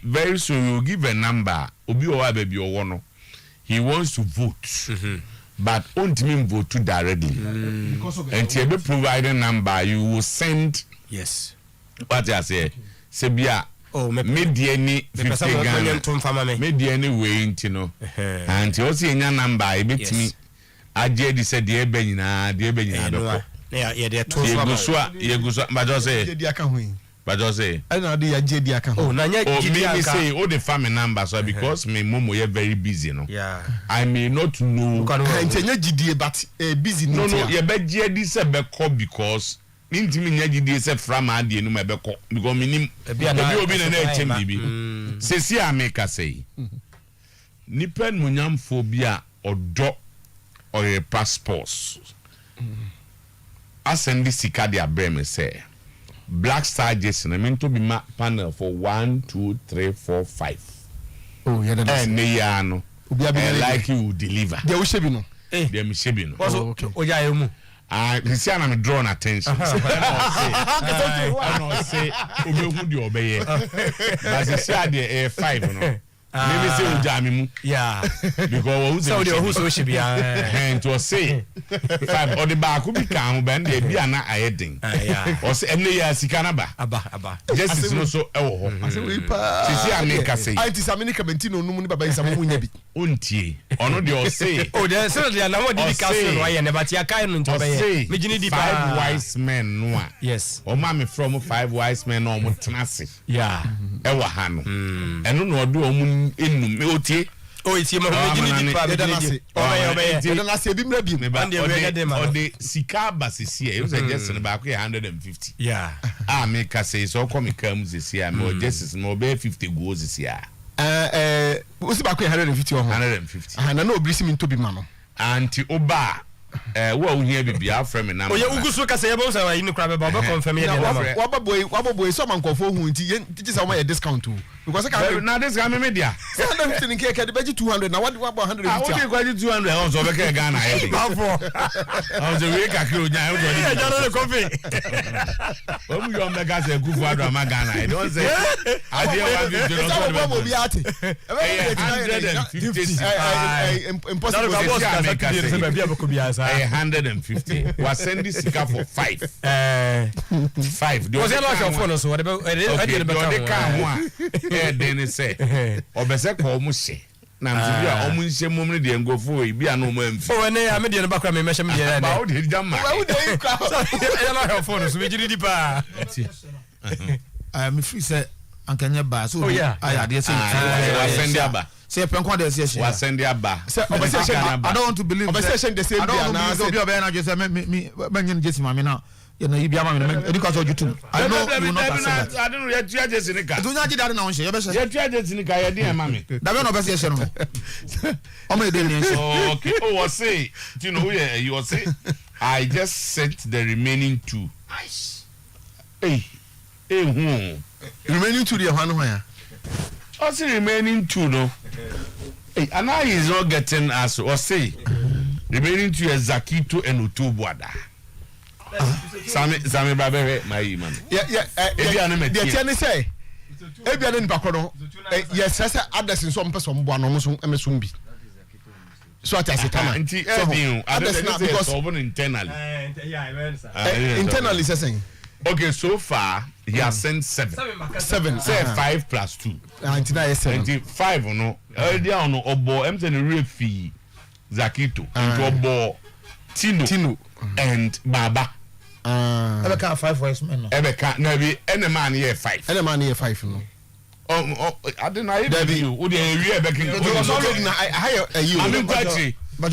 very soon we will give a number. Obi owa baby owono. He wants to vote. But won't mean vote directly. And you be providing number, you will send. Yes. What I say? Sebia. Oh, media ni 50 Ghana. Media ni way, you know. And you also in your number, I bet me. I just said, dear Benina, dear Benina. Yeah, they're two. You go so, but just say, but just say, I know the JD account. Oh, maybe say, oh, the family number, so because me momo you very busy, no. Yeah. I may not know. GD, but busy. No, you bet JD said because. Intimi nyaji di se from ade no mebeko because minim obi na na eche bibi sesi ameka sei nipa munyamfo bi a odo or passports asendi sika dia breme say Black Star Jason I mean to be ma panel for 1 2 3 4 5 oh yeah that's ne ya no like you deliver there we shebi no there me shebi no okay oya emu this year I'm drawing attention. I know say obehu di obeye. But this year the 5 no. Maybe say ujamimu. Yeah. Because who so she be and to say 5 or the back will be calm band dey be na ayedin. Yeah. Or say ene ya sika na ba. Aba. Just is no so ewo ho. Say we pa. Sisi ameka say. I ti America mentino no mu ni baba isa mo nya bi. Untie. Ono dey o say. Oh there so dey na what did castle no aye ne but ya kai no nto be. Me gini di 5 wise men no. Yes. O ma me from 5 wise men no mo tenase. Yeah. Ewa ha no. Eno no do o mu enum me otie o itie ma ho gini di pa be obey na se bi mra bi o de sika basisi e use just ne ba ko 150 yeah me ka say so come come sisi a me just no be 50 go sisi a o si ba ko 150 o 150 na obri si mi to bi ma no anti oba wa uhia bibia frame me na oye ugusu ka say bo say wa yin kra be ba confirm ye de na wa boy so man kofo hu nti ti say o ma ye discount o because ka na this guy me media 150 nke ke de be 200 na what 150 okay kwa 200 on so be ke Ghana ye bafo on so we ka kiro nya o do ni jaro le coffee o mu yo mega say kufu ado ma Ghana ye don say ade wa bi do so bo bi ate 150 impossible to be 150 was sending sika for 5 5 was a lot of phone so what about the car then say obese ko mu hye na mti bia omu nhye mum ne de ngofo e bia no mu amfi o ne ya me de no bakra me mehye me de ba o de jama o de ka a lot of phone so we gidi pa me free say ankanya ba so aya de say send aba say penko de say wa send aba I don't want to believe obsession the same dia na so bia be na just me nyin jesi mame na you know you be am me because of YouTube I know you not accept I don't know you tia jesi nika do nya jida na won she you be say you tia jesi nika ya dey mame da be no be say she no o me dey ni okay oh say you know you say I just sent the remaining 2 nice remaining 2 the one ya also remaining 2 no and now he's not getting us or say remaining 2 is Zakito and Utubuada Sami Babe my man the tiani say ebia ne nipa no yes say others in some person bo no so emesum bi so atasitana so others na because solving internally internally saying okay so far he has sent 7 say 5 plus 2 25 no already on obo emse ne refi Zakito into obo Tino and Baba Ebeka 5 wise men no Ebeka na bi ene man here 5 no I don't know if you would you Ebeka because already na I you I'm quite but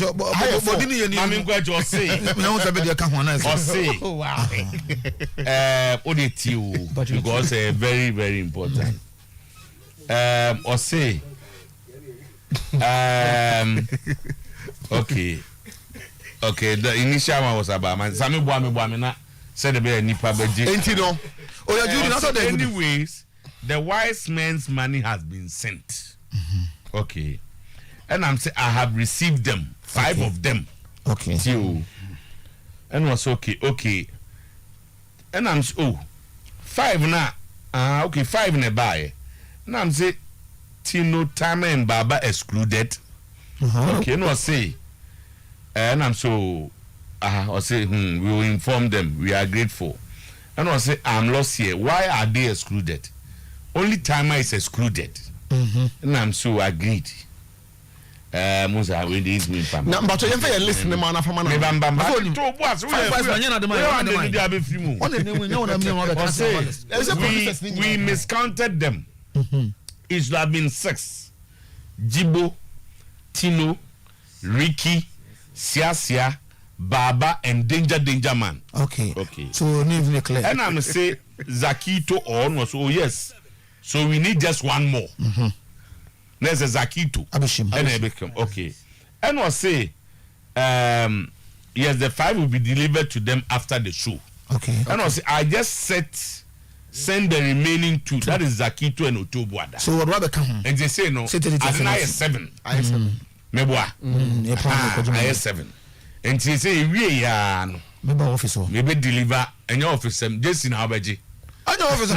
body ni ye ni I'm quite or say na won sabe de ka ho na or say wow odeti because very very important or say okay the initial one was about man Sami Boami na said the be nipa beje no oh you do not so anyways the wise man's money has been sent okay and I'm say I have received them 5 of them okay and was okay and I'm 5 na okay 5 in a buy Now I'm say Tino Tama and Baba excluded. Okay, no say. And I'm so I say we will inform them. We are grateful. And I say I'm lost here. Why are they excluded? Only Tama is excluded. And I'm so agreed. Musa we this me fam. Na but you say listen man na fam na. Me bamba. To boss we we miscounted them. It should have been 6. Jibo, Tino, Ricky, Siasia, Baba, and Danger Man. Okay. Okay. So need clear. And I'm say Zakito on was yes. So we need just one more. There's a Zakito. Abishim. And Abishim. Okay. And was say yes, the 5 will be delivered to them after the show. Okay. And was say I just send the remaining 2. That is Zakito and Otuo. So what rather come? And they say no. I 7. I 7. Meboa. I 7. And they say we are no. Maybe officer. Maybe deliver and your officer just in Abeji. I know officer.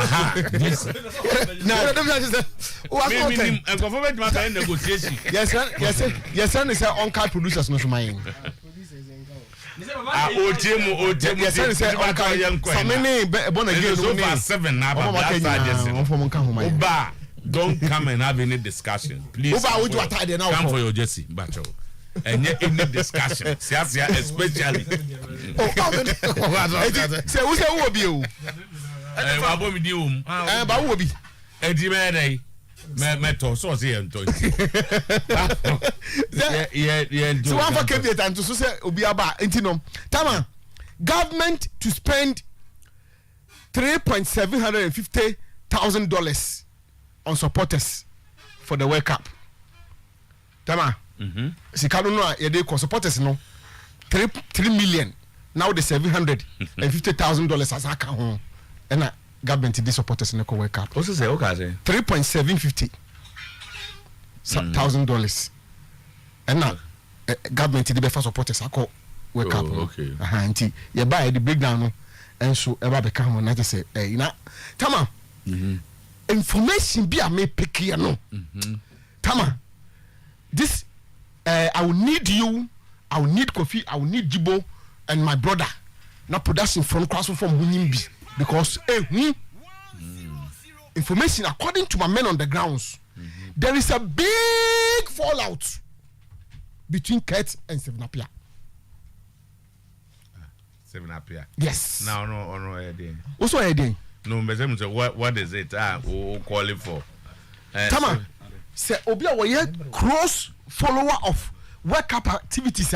Maybe and government matter in negotiation. Yes sir is on-card producers no my. Yes sir is on-card Samene born again so far 7 now Oba, don't come and have any discussion. Please. Oba would you attire now? Come for your jersey, Bacho. And yet any discussion. Especially. Say who say who be you? Abo mi di Ba who be? Edi me dey. Me so say ento. Yeah. So one for caveat and to say obi aba entinom. Tama, government to spend $3,750,000 on supporters for the World Cup. Tama. Sikano no ye dey supporters no 3 million. Now the $750,000 as aka ho. And government dey supporters in the World Cup. What say? Okay, say $3,750,000. And now government dey for supporters aka World Cup. Okay. Anti ye buy the breakdown no and so eba be ka ho na just say Tama. Information be a me pick here no. Tama. This I will need you, I will need Kofi, I will need Jibo and my brother. Now production from Winimbi because information according to my men on the grounds, there is a big fallout between Kurt and Sevenapia. Sevenapia. Yes. No, Eddie. Also Eddie. No, but what is it? Who call it for? Tama. Say Obia was cross follower of World Cup activities.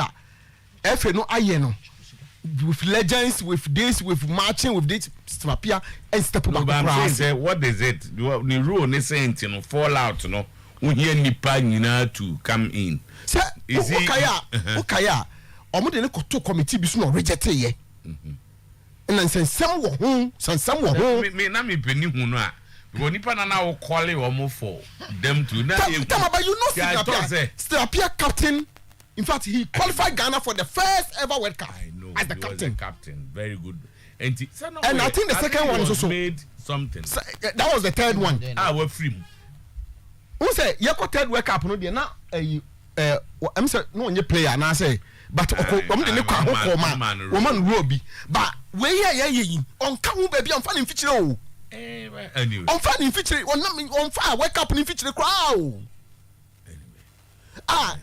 If no ayeno with legends, with this, with marching, with this, Sevenapia and step back. Say what is it? The rule is saying fallout. No, we hear Nipa to come in. Say Okaya. Omo de ko to committee bi so no reject ye. And then some were home. Me na me peni hu no a. Because Nipa na will call it almost for them to now. But you know Sevenapia captain. In fact, he qualified Ghana for the first ever World Cup. I know, as the captain. Very good. And I think the second one is also made something. That was the third one. We're free. Who say you got third World Cup? No, now I'm saying no one player. Now say, but woman Robbie. But where on come baby on fan in feature. On fan in feature. On fire World Cup in feature crowd.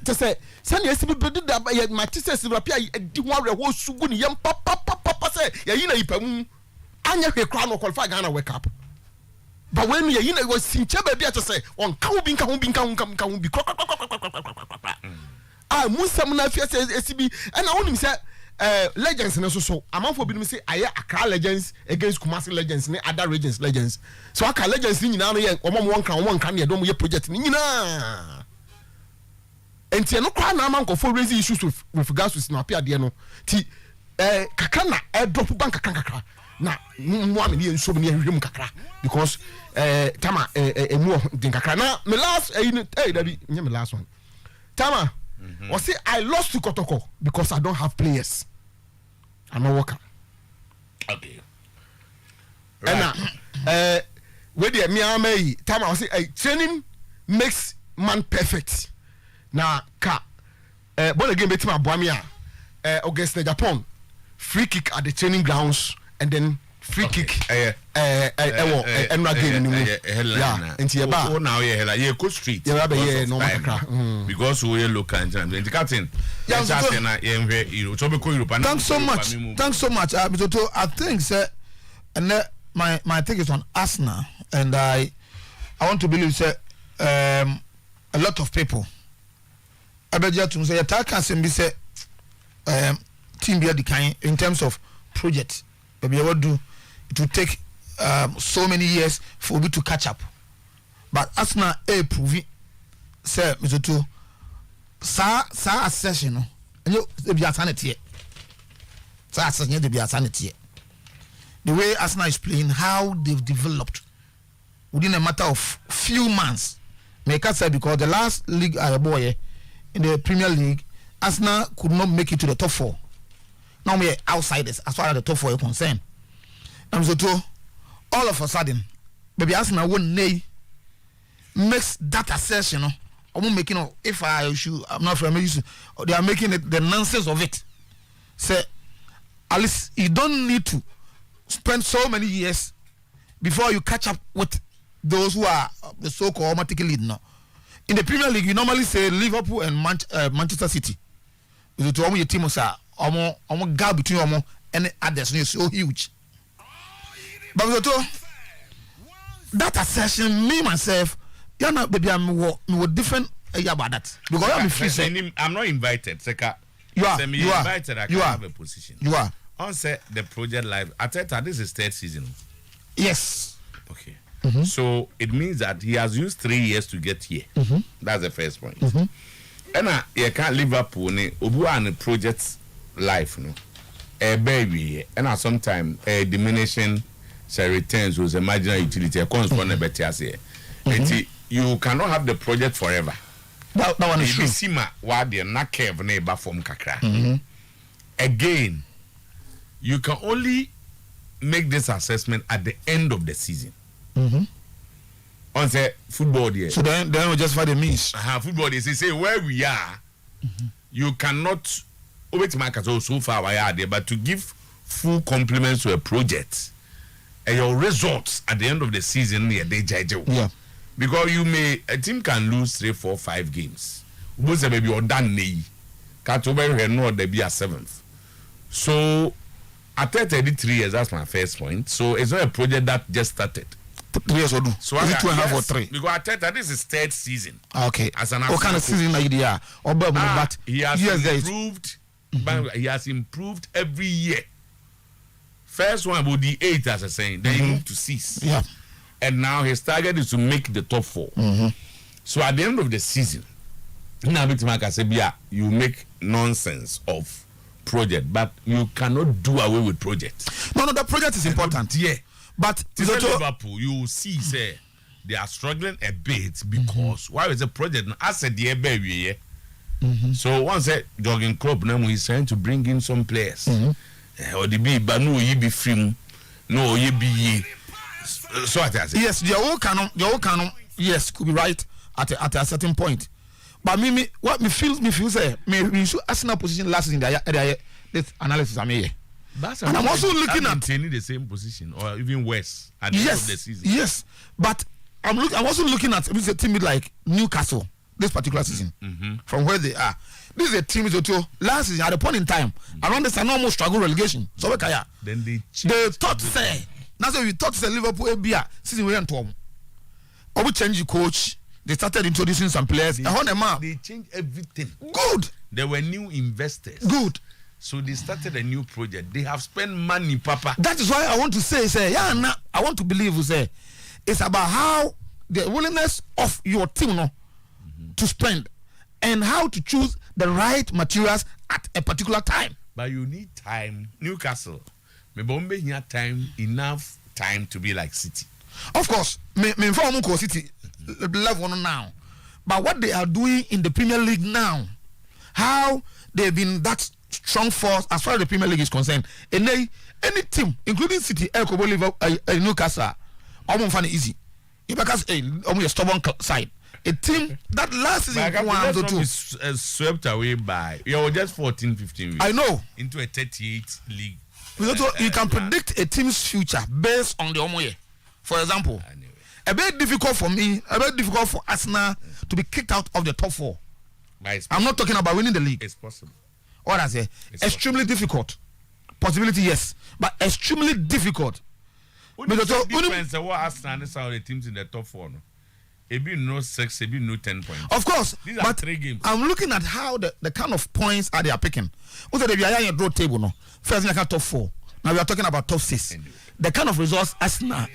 To say, send yes, we did that by my sister Sevenapia. Do one who sugun yam papa say, Ipam. Anya crown or qualify Ghana World Cup. But when you was Sincha baby to say, on come be Musamuna SCB, and I only say legends and so among for being say I Accra legends against Kumasi legends and other regions legends. So I can legends in now one can you don't project in and no cry now man for raising issues with regards to Sevenapia no ti kakana drop bank kakaka na mo am ni so many hwem kakra because Tama emu din kakra na me last Dabi me last one Tama say I lost to Kotoko because I don't have players. I'm not worker. Okay. And where the me time I say training makes man perfect. Now ball again betim aboamia against Japan, free kick at the training grounds and then free kick yeah into your bar now yeah go street no because we look and the captain thanks so much Mr. I think sir and my take is on Arsenal and I want to believe sir a lot of people abeja to say attack can be say team be the kind in terms of project maybe what do it will take so many years for we to catch up but Arsenal prove say Mr. To sa accession no you be sanity sa accession dey be sanity the way Arsenal is playing how they've developed within a matter of few months make us say because the last league boy in the Premier League Arsenal could not make it to the top 4. Now we are outsiders as far as the top 4 is concerned. And so too, all of a sudden, maybe Arsenal won't makes that assertion. I'm making if I should, I'm not familiar. They are making the nonsense of it. Say, at least you don't need to spend so many years before you catch up with those who are the so-called automatic lead now. In the Premier League, you normally say Liverpool and Manchester City. It's to your team, sir. Gap between and others is so huge. But that assertion, me myself, you're not baby. I'm different about that because I'm not invited. Seka, you are. Invited. I can't have a position. You are. On set the project live. I tell you, this is 3rd season. Yes. Okay. So it means that he has used 3 years to get here. That's the first point. And you can't Liverpool obu an project life no. Baby and sometimes diminishing returns was a marginal utility a correspondent better say. You cannot have the project forever. That one is true. Sima wa de na curve neighbor form kakra. Again, you can only make this assessment at the end of the season. On say football there. So then we just find the means. Football they say where we are, you cannot wait my so far we are there, but to give full compliments to a project and your results at the end of the season they judge. Yeah. Because a team can lose 3, 4, 5 games. Most maybe you're done can't over no there be a 7th. So at 33 years, that's my first point. So it's not a project that just started. 3 years or do. So is it 2.5 or 3? Because I tell you, this is 3rd season. Okay. As an what kind of season are you there? But he has improved. He has improved every year. First one would be 8 as I saying. Then he moved to 6. Yeah. And now his target is to make the top 4. So at the end of the season, now you make nonsense of project, but you cannot do away with project. No, the project is important. Yeah. But Liverpool, you see, say they are struggling a bit because why is the project? I said, yeah, baby, So once that Jürgen Klopp now he's trying to bring in some players, or the be, but no, you be free, no, you be. So I say, yes, your own canon, yes, could be right at a certain point. But what me feel say, me should Arsenal position last season. This analysis I made. And I'm also looking at the same position or even worse at the end of the season. Yes, but I'm also looking at a team like Newcastle this particular season from where they are. This is a team that last season at a point in time around this almost struggle relegation. So then they thought say that's why we thought say Liverpool season we went to or we change the coach. They started introducing some players. They changed everything. Good. There were new investors. Good. So they started a new project. They have spent money, Papa. That is why I want to say, I want to believe, it's about how the willingness of your team to spend and how to choose the right materials at a particular time. But you need time. Newcastle, maybe you have enough time to be like City. Of course, me inform City level now. But what they are doing in the Premier League now, how they've been that strong force as far as the Premier League is concerned, and any team, including City, Liverpool, Newcastle, I'm find it easy. because a stubborn side. A team that last season swept away by just 14-15 weeks. I know into a 38 league. You can predict a team's future based on the Omoye. For example, a bit difficult for me, a bit difficult for Arsenal to be kicked out of the top 4. I'm not talking about winning the league. It's possible. What I say, extremely difficult. Possibility, yes, but extremely difficult. Because what Arsenal is the teams in the top 4. No? It be no 6, it be no 10 points. Of course, these are 3 games. I'm looking at how the kind of points they are picking. Also, they are in draw table. No, first in the top 4. Now we are talking about top 6. The kind of results Arsenal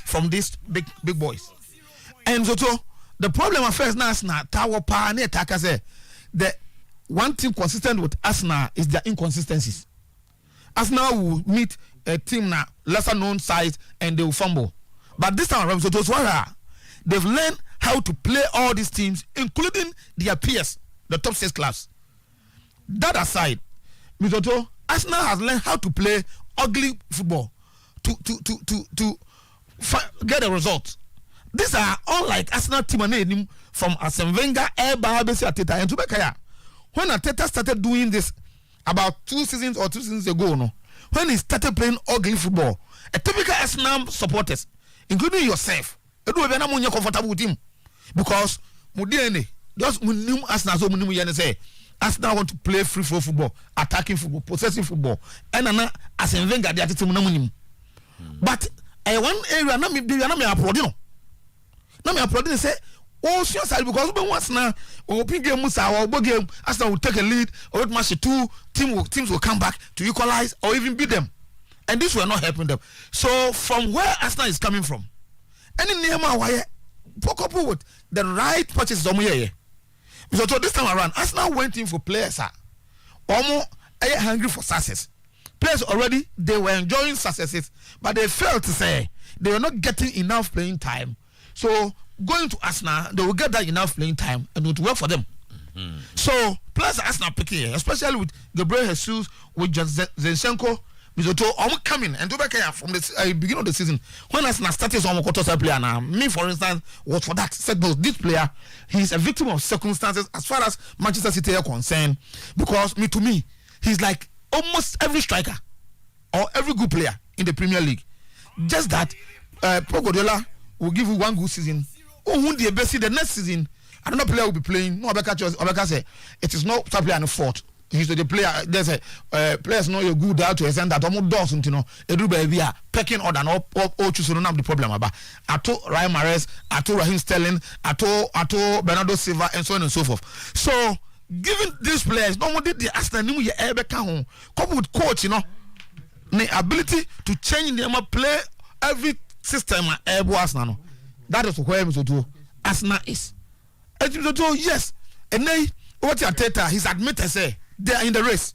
from these big boys. And so the problem at first now Arsenal tower power near say the one team consistent with Arsenal is their inconsistencies. Arsenal will meet a team now lesser known size and they will fumble. But this time around, so they've learned how to play all these teams, including their peers, the top 6 clubs. That aside, Mizoto, Arsenal has learned how to play ugly football to get a result. These are unlike Arsenal team from Arsene Wenger, Arteta, and Tubekaya. When Arteta started doing this about 2 seasons or 2 seasons ago, when he started playing ugly football, a typical Arsenal supporters, including yourself, it will be a comfortable with him because Arsenal want to play free flow football, attacking football, possessing football, and as a Wenger, they are team. But one area, not me applauding. Not me applauding. Say, oh, side because when once now, open game, Musa, or game, Arsenal will take a lead, or match 2 teams will come back to equalize or even beat them, and this will not helping them. So, from where Arsenal is coming from, any name why couple with the right purchases on here. So this time around, Arsenal went in for players almost hungry for success. Players already they were enjoying successes, but they failed to say they were not getting enough playing time. So going to Arsenal, they will get that enough playing time and it will work for them. So players Arsenal picking, especially with Gabriel Jesus, with Zinchenko. Mizoto, coming and to back from the beginning of the season when Arsenal started some quarter player now. Me, for instance, was for that. Said this player, he's a victim of circumstances as far as Manchester City are concerned. Because to me, he's like almost every striker or every good player in the Premier League. Just that, Pep Guardiola will give you one good season. Who the best the next season? Another player will be playing. No, Obeka say it is not top player on the fault. He's the player. There's a players know you're good out to extend that almost does something. Edu baby are pecking order no all choose to have the problem about. Ato Ryan Mahrez, Ato Raheem Sterling, Ato Bernardo Silva, and so on and so forth. So, given these players, no one did the Arsenal new year ever come coupled with coach, the ability to change the play every system at Arsenal. That is where Arsenal is. Yes, and then what Arteta he's admitted say. They are in the race.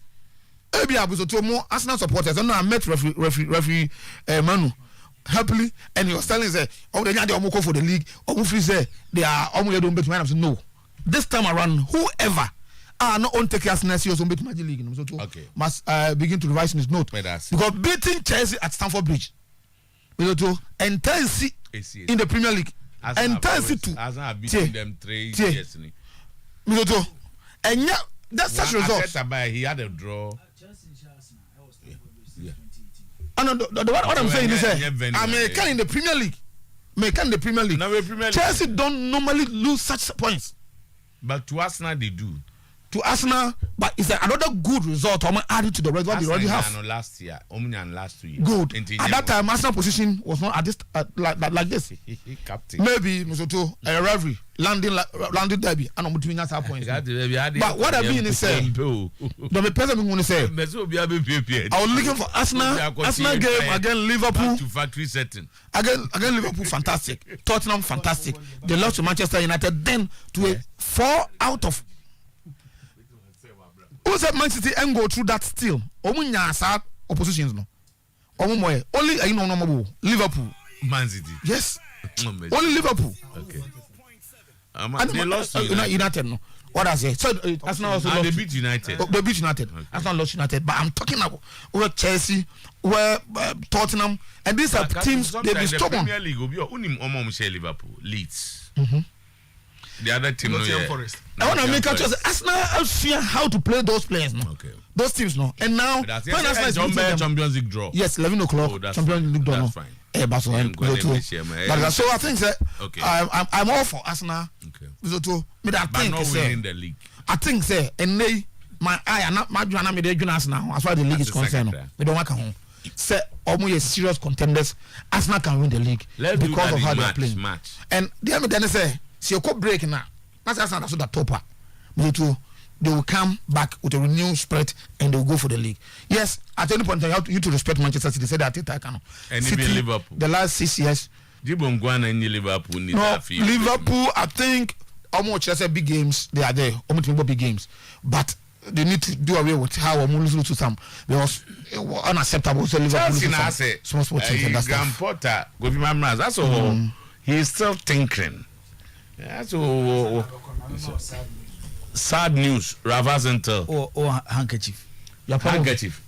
Arsenal supporters. I met referee Manu happily, and he was telling say, "Oh, they are almost for the league. They are almost don't bet my no. This time around, whoever not on take Arsenal serious on bet my league, must begin to revise his note because beating Chelsea at Stamford Bridge, and Chelsea in the Premier League, and Chelsea too. Arsenal beating them 3 years. And yeah. That's such results. He had a draw. What I'm saying is American in the Premier League. Chelsea don't normally lose such points. But to Arsenal they do. To Arsenal, but it's another good result. I'm adding to the result they already have. Last year, and last 2 years. Good. At that time, Arsenal position was not at this like this. Captain. Maybe Musoto a rivalry, landing derby, and I'm between us points. But what I mean is saying, the person going to say, I was looking for Arsenal game again Liverpool to factory setting. Again Liverpool fantastic, Tottenham fantastic. They lost to Manchester United, then to a 4 out of. Who said Man City and go through that still? Omunya oppositions no. Only Liverpool. Man City. Yes. Only Liverpool. Okay. They lost to United no. What I say? So Arsenal also they beat United. They beat United. Okay. Arsenal lost United. But I'm talking about where Chelsea, where Tottenham, and these are teams they be stubborn. Premier League, Liverpool, Leeds. The other team, no. I want to make a choice. Arsenal fear how to play those players, no. Okay. Those teams, no. And now, when Arsenal Champions League draw. Yes, 11 o'clock. Champions League draw. That's fine. But so I think that I'm all for Arsenal. Okay. So but not winning the league. I think say and they my eye and not my journal me dey Arsenal as far as the league is concerned. We don't want home. Say almost serious contenders. Arsenal can win the league because of how they are playing. And they say see you could break now. That's Arsenal so the topper. They will come back with a renewed spirit and they will go for the league. Yes, at any point in time, you to respect Manchester City. They said that I cannot. And City, Liverpool. The last 6 years. Liverpool, I think almost just big games they are there. Almost big games, but they need to do away with how almost lose to some because unacceptable. So Liverpool small sports teams and that's Graham Potter, that's all. He's still tinkering. That's all. Sad news. Ravazento. Or handkerchief. Handkerchief.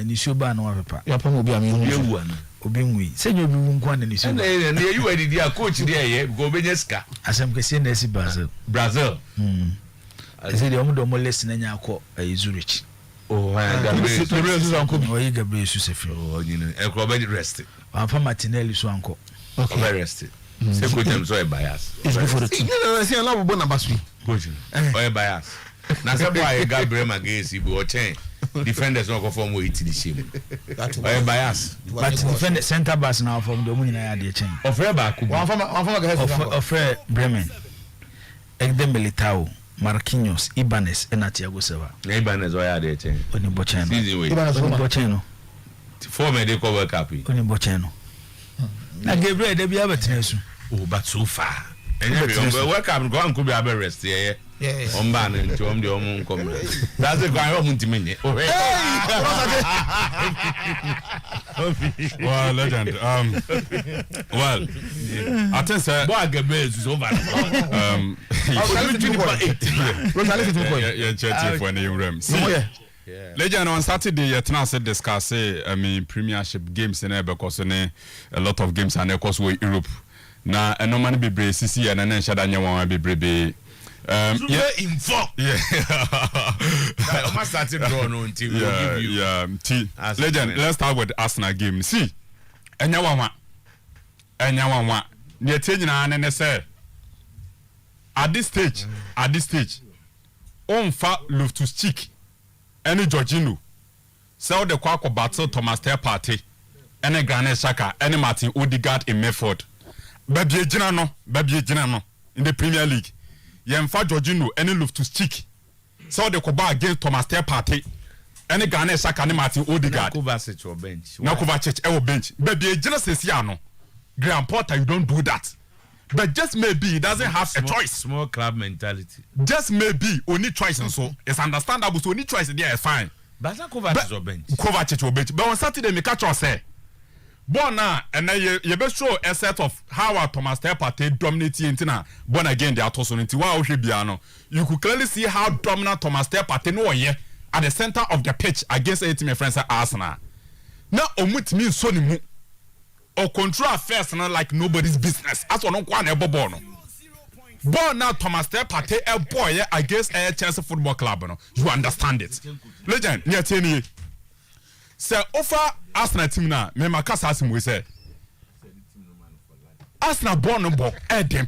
Ni shoba no papa. Ya pa obi am yewu obi nwi. Se nyo bi nkwa na ni shoba. Na you wedi dia coach there ye go benyeska. Asem kese na si Brazil. I say the omo mo lesson na nya akọ Zurich. Oh, Gabriel so anko. Oh, Gabriel so sefi. Oh, you know, e ko be rested. Papa Martinelli so anko. Okay, rested. Say coach them so a bias. It's good for the team. You know, say na bo number 3. Coach. Oh, bias. Na say boy Gabriel Magesi bo chain. Defenders no go form we hit the shame. Oh, bias. But defender center backs now from the money na dey chain. Ofre ba ku. One from Ofre Bremen. Egde Militao, Marquinhos, Ibanez and Thiago Silva. Ibanez why dey chain. Oni Bocheno. Ibanez Oni Bocheno. For me they cover cap. Oni Bocheno. Na Gabriel dey be abetenesu. Oh, but so far. And welcome go and could be able rest here. Yeah. On ban and to the own come. That's a guy of Muntimini. Well, legend. Well, I think sir. Boy, Gabriel is over. Legend on Saturday, you said discuss Premiership games in there because a lot of games and of course we Europe. Na no man be brave CC and then shada nyawa be brave. Yeah, inform. Yeah. I almost started drawing on team. Yeah. Legend, let's start with Arsenal game. See, enyawa. Near changing and say at this stage, on fa Loftus Cheek, any Jorginho, sell the Kwako battle Thomas Partey, any Granit Xhaka, any Martin Odegaard in Medford. Baby Jinano in the Premier League. Yemfa Jorginho any Loftus Cheek. So the Koba against Thomas Partey. Any Ghanaian Xhaka any Martin Odegaard. Kovacic or bench. Now Kovacic or bench. Baby Jinano says Yano. Graham Potter, you don't do that. But just maybe he doesn't have a choice. Small club mentality. Just maybe only choice and so it's understandable. So only choice there is fine. But Kovacic or bench. Kovacic or bench. But on Saturday me catch us say. Born now, and then you be show a set of how Thomas Partey dominating intina. Born again, they are tossing into you could clearly see how dominant Thomas Partey no at the center of the pitch against a team friends at Arsenal. Now, omit means so mu or control affairs like nobody's business. As one one ever born. Born now, Thomas Partey a boy against a Chelsea Football Club. No? You understand it, legend. Near 10 years. So offer Arsenal team na me makasa asim we say Arsenal born no ball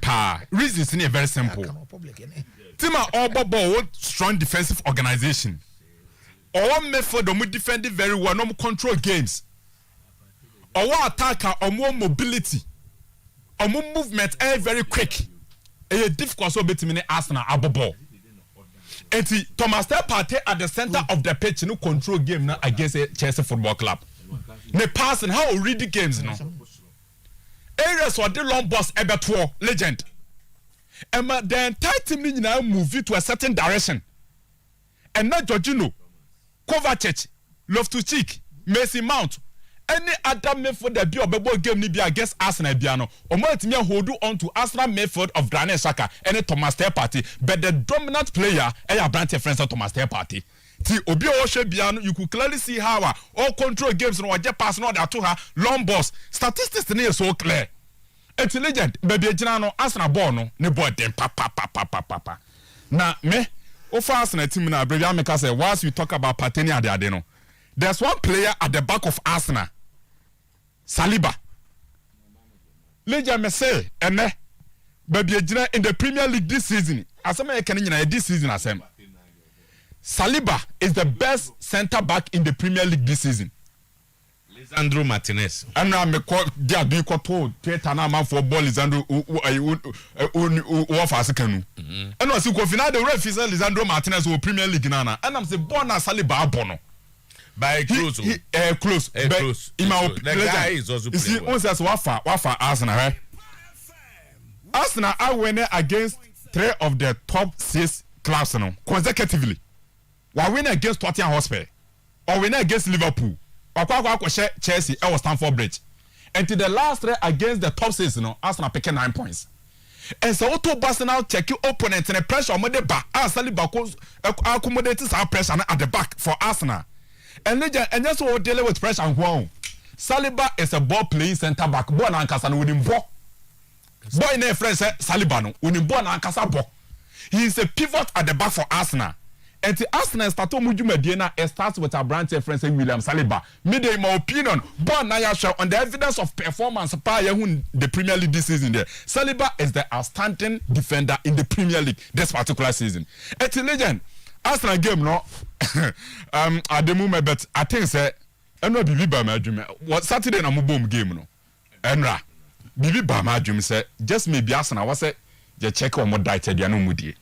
pa reasons in very simple team all ball strong defensive organization or method of defending very well no control games or attacker or more mobility or more movement very quick difficult so between Arsenal aboball. Eti Thomas Partey at the center of the pitch no control game now against a Chelsea Football Club. Ne passing how read the games no. Areas for the long boss ebeto legend. And the entire team now move to a certain direction. And not Jorginho, Kovacic, Loftus Cheek, Mason Mount, any other midfielder be obebo game ni be against Arsenal bia no omo etimi hold on to Arsenal midfield of Granit Xhaka and Thomas Partey, but the dominant player Brante friends of Thomas Partey. Ti obi o hwe bia no, you could clearly see how all control games no oje pass no that to her long balls. Statistics ni so clear. Intelligent baby agina no Arsenal ball no ne ball dem pa. Na me o for Arsenal team na brevia make say once we talk about Partey ade no, there's one player at the back of Arsenal, Saliba. Legend me say ene baby agina in the Premier League this season. Asema e kan nyina this season asem. Saliba is the best centre back in the Premier League this season. Lisandro Martinez. And now me call dia do to Twitter na man for ball Lisandro o fa sekanu. And no see ko final the ref is Lisandro Martinez o Premier League na. And I'm say born na Saliba abono. By close. Close. Close. The guy is also playing. See, on says wafa Arsenal, right? Arsenal are winning against 3 of the top 6 clubs now consecutively. We win against Tottenham Hotspur, or win against Liverpool, or Chelsea or Stamford Bridge. And to the last 3 against the top 6, Arsenal picking 9 points. And so Otto Arsenal check your opponent and the pressure on the back. Arsenal accommodates our pressure at the back for Arsenal. And that's what we're dealing with pressure and wow. Saliba is a ball playing centre back. Ball and Kassan with him ball. Boy in a friend said Saliba no with him ball and Kassan ball. He is a pivot at the back for Arsenal. And the Arsenal start to move Medina. It starts with our branch friend saying William Saliba. Me in my opinion, born now show on the evidence of performance prior in the Premier League this season. There, Saliba is the outstanding defender in the Premier League this particular season. It's a legend. Arsenal game no. At the moment, but I think say, I know Bibi ba my dream. What Saturday na mobile game no. Enra. Bibi ba my dream say just maybe Arsenal was say je check on more diet dia no mudie.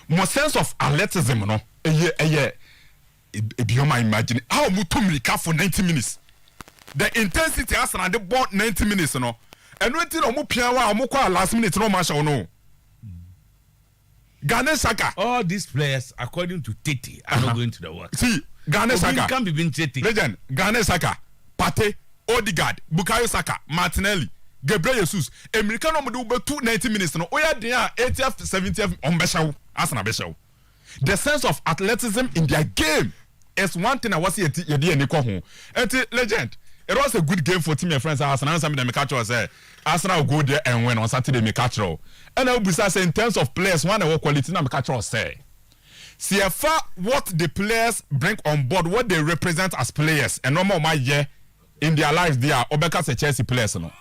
More sense of athleticism no. Beyond my imagine how mutumrika for 90 minutes. The intensity Arsenal they bought 90 minutes no. And when tin omo pia wa omo kwa last minute no match no. Granit Xhaka. All these players, according to Tete, are not going to the work. See, Granit Xhaka. Can't be being Tete. Legend, Granit Xhaka, Partey, Odegaard, Bukayo Saka, Martinelli, Gabriel Jesus. American no do 290 minutes no. Oya dia 80th, 70th on Beshaw, Arsenal Beshaw. The sense of athleticism in their game is one thing I was here to legend. It was a good game for team and friends. Arsenal something that catch say Arsenal will go there and win on Saturday. Me catch all. And I will be say in terms of players, one of quality na me catch all say. See what the players bring on board, what they represent as players, and no more my year in their lives they are Obeka say Chelsea players no.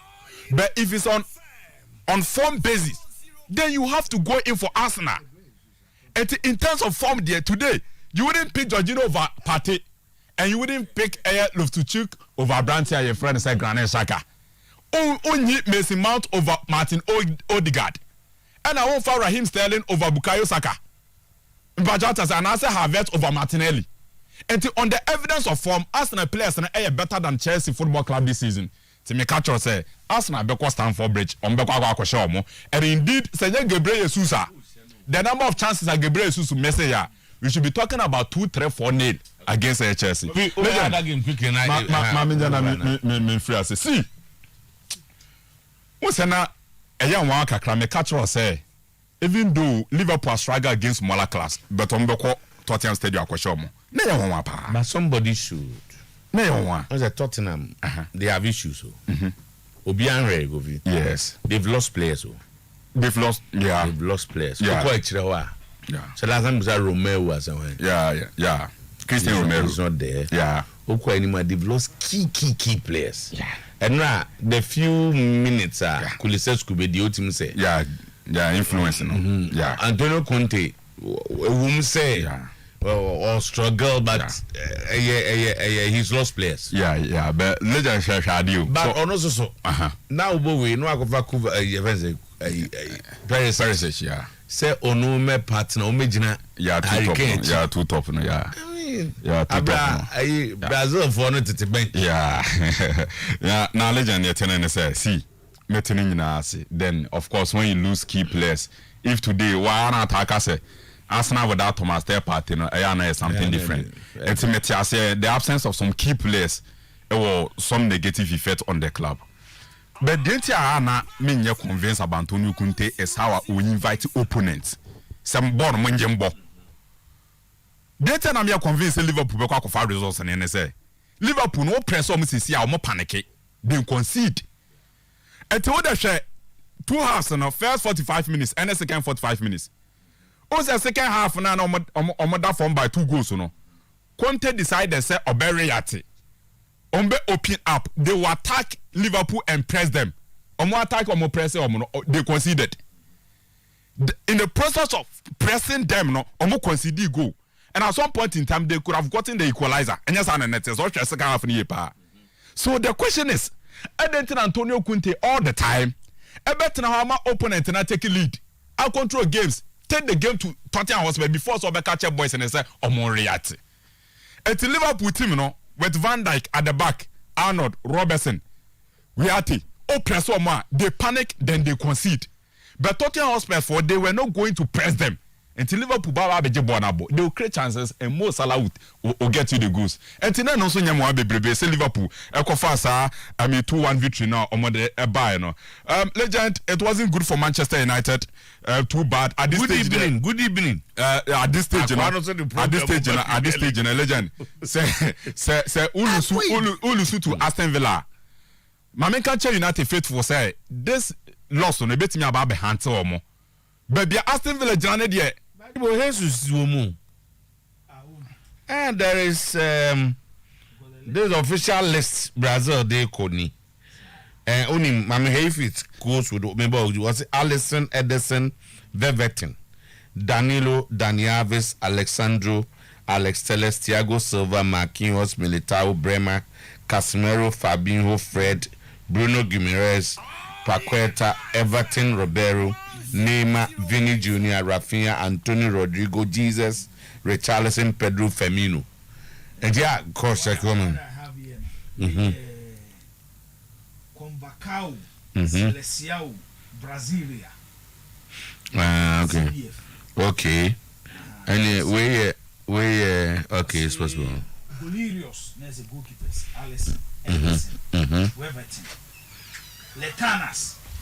But if it's on form basis, then you have to go in for Arsenal. And in terms of form there today, you wouldn't pick Jorginho over Partey. And you wouldn't pick Loftus-Cheek over Branty, your friend said Granit Xhaka. Only Mason Mount over Martin Odegaard. And I won't find Raheem Sterling over Bukayo Saka. Bajatas and I say Havertz over Martinelli. And on the evidence of form, Arsenal players are better than Chelsea Football Club this season. To me catch say Arsenal be Stamford Bridge on be kwa and indeed say Gabriel Jesus. The number of chances that Gabriel Jesus mess here, we should be talking about 2-3-4-0 against Chelsea. See, what's na eya wan kakra me catch us say even though Liverpool struggle against smaller class, but on beko Tottenham Stadium akwasho mo. Na ya wan pa. But somebody should. Na ya wan. As a Tottenham, they have issues so. Obianre go vi. Yes. They've lost players so. They've lost players. Yeah. Yeah. So last time was Romeo was away. Yeah. Christian Romero is not there. Yeah. Okay, anymore they've lost key players. Yeah. And now the few minutes Kulisevsky be the team say. Yeah, influencing. Yeah. Antonio Conte whom say or struggle but he's lost players. Yeah, but legend shall do. But also now we no akova Perisic, yeah. Say ono me partner o megina too top no yeah. Yeah, Brazil for no tete ben. Yeah. Yeah, now legend you tell say see meeting nyina say then of course when you lose key players if today why not attacker say Arsenal without Thomas Partey no is something different. Ultimately I say the absence of some key players some negative effect on the club. But the na me nye convince about Antonio Conte is how we invite opponents. Some born monjembo. The na me convince Liverpool be kwa for results and NSA. Liverpool no press on sisi a mo panic. They concede. Until the share 2 halves no first 45 minutes and the second 45 minutes. O the second half na omoda form by 2 goals no. Conte decided say obere yate. Ombe open up. They will attack Liverpool and press them. Omo attack omo press omo they conceded. In the process of pressing them no omo conceded goal. And at some point in time they could have gotten the equalizer. And yes, and net so second half ni pa. So the question is, Antonio Conte all the time. I bet now how my opponent and I take a lead. I control games. Take the game to Tottenham Hotspur before so be catch boys and they say omo react. At Liverpool team no with Van Dijk at the back, Arnold, Robertson, Riati, press more. They panic, then they concede. But Tottenham Hotspur they were not going to press them until Liverpool they will create chances and Mo Salah will get you the goals. And then also say Liverpool fast 2-1 victory now on the buy no. Legend, it wasn't good for Manchester United. Too bad at this stage. Good evening. At this stage, legend. Say ulusu to Aston Villa. Manchester United faithful say this loss on a bit me about be hands or more. But Aston Villa journey there. And there is this official list Brazil they called me. And only Mami Hayfit goes with member was Alisson, Ederson, Vervetten, Danilo, Dani Alves, Alexandro, Alex Telles, Thiago Silva, Marquinhos, Militao, Bremer, Casemiro, Fabinho, Fred, Bruno Guimaraes, Paqueta, Everton, Ribeiro, Neymar, Vini Jr., Rafinha, Antonio Rodrigo, Jesus, Richarlison, Pedro, Firmino. And yeah, course I come. Convacao, Celestial, Brasilia. Okay. Okay. And okay, it's possible. Bolirios, there's a goalkeepers. Alisson, Ederson, Weverton.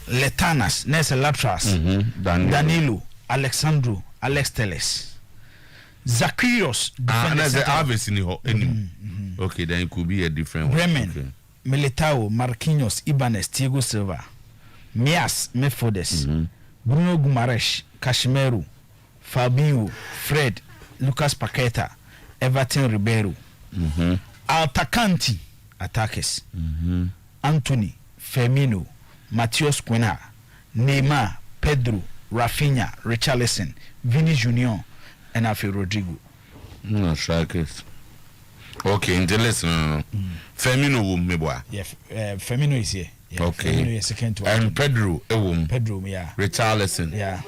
Letanas, there's a laterals. Danilo, Alexandro, Alex Telles. Zacchaeus, there's an Alves in the okay, then it could be a different one. Bremen, okay. Militao, Marquinhos, Ibanez, Thiago Silva, Mias, Methodes, Bruno Guimaraes, Casemiro, Fabinho, Fred, Lucas Paqueta, Everton, Ribeiro, Atacanti, attackers, Anthony, Firmino, Matheus Cunha, Neymar, Pedro, Rafinha, Richarlison, Vini Jr., and Alfredo Rodrigo. No strikers. Okay, in the lesson, Firmino will be boy. Yeah, Firmino is here. Yeah, okay. Firmino is second to and Pedro, Pedro, yeah. Richarlison. Yeah.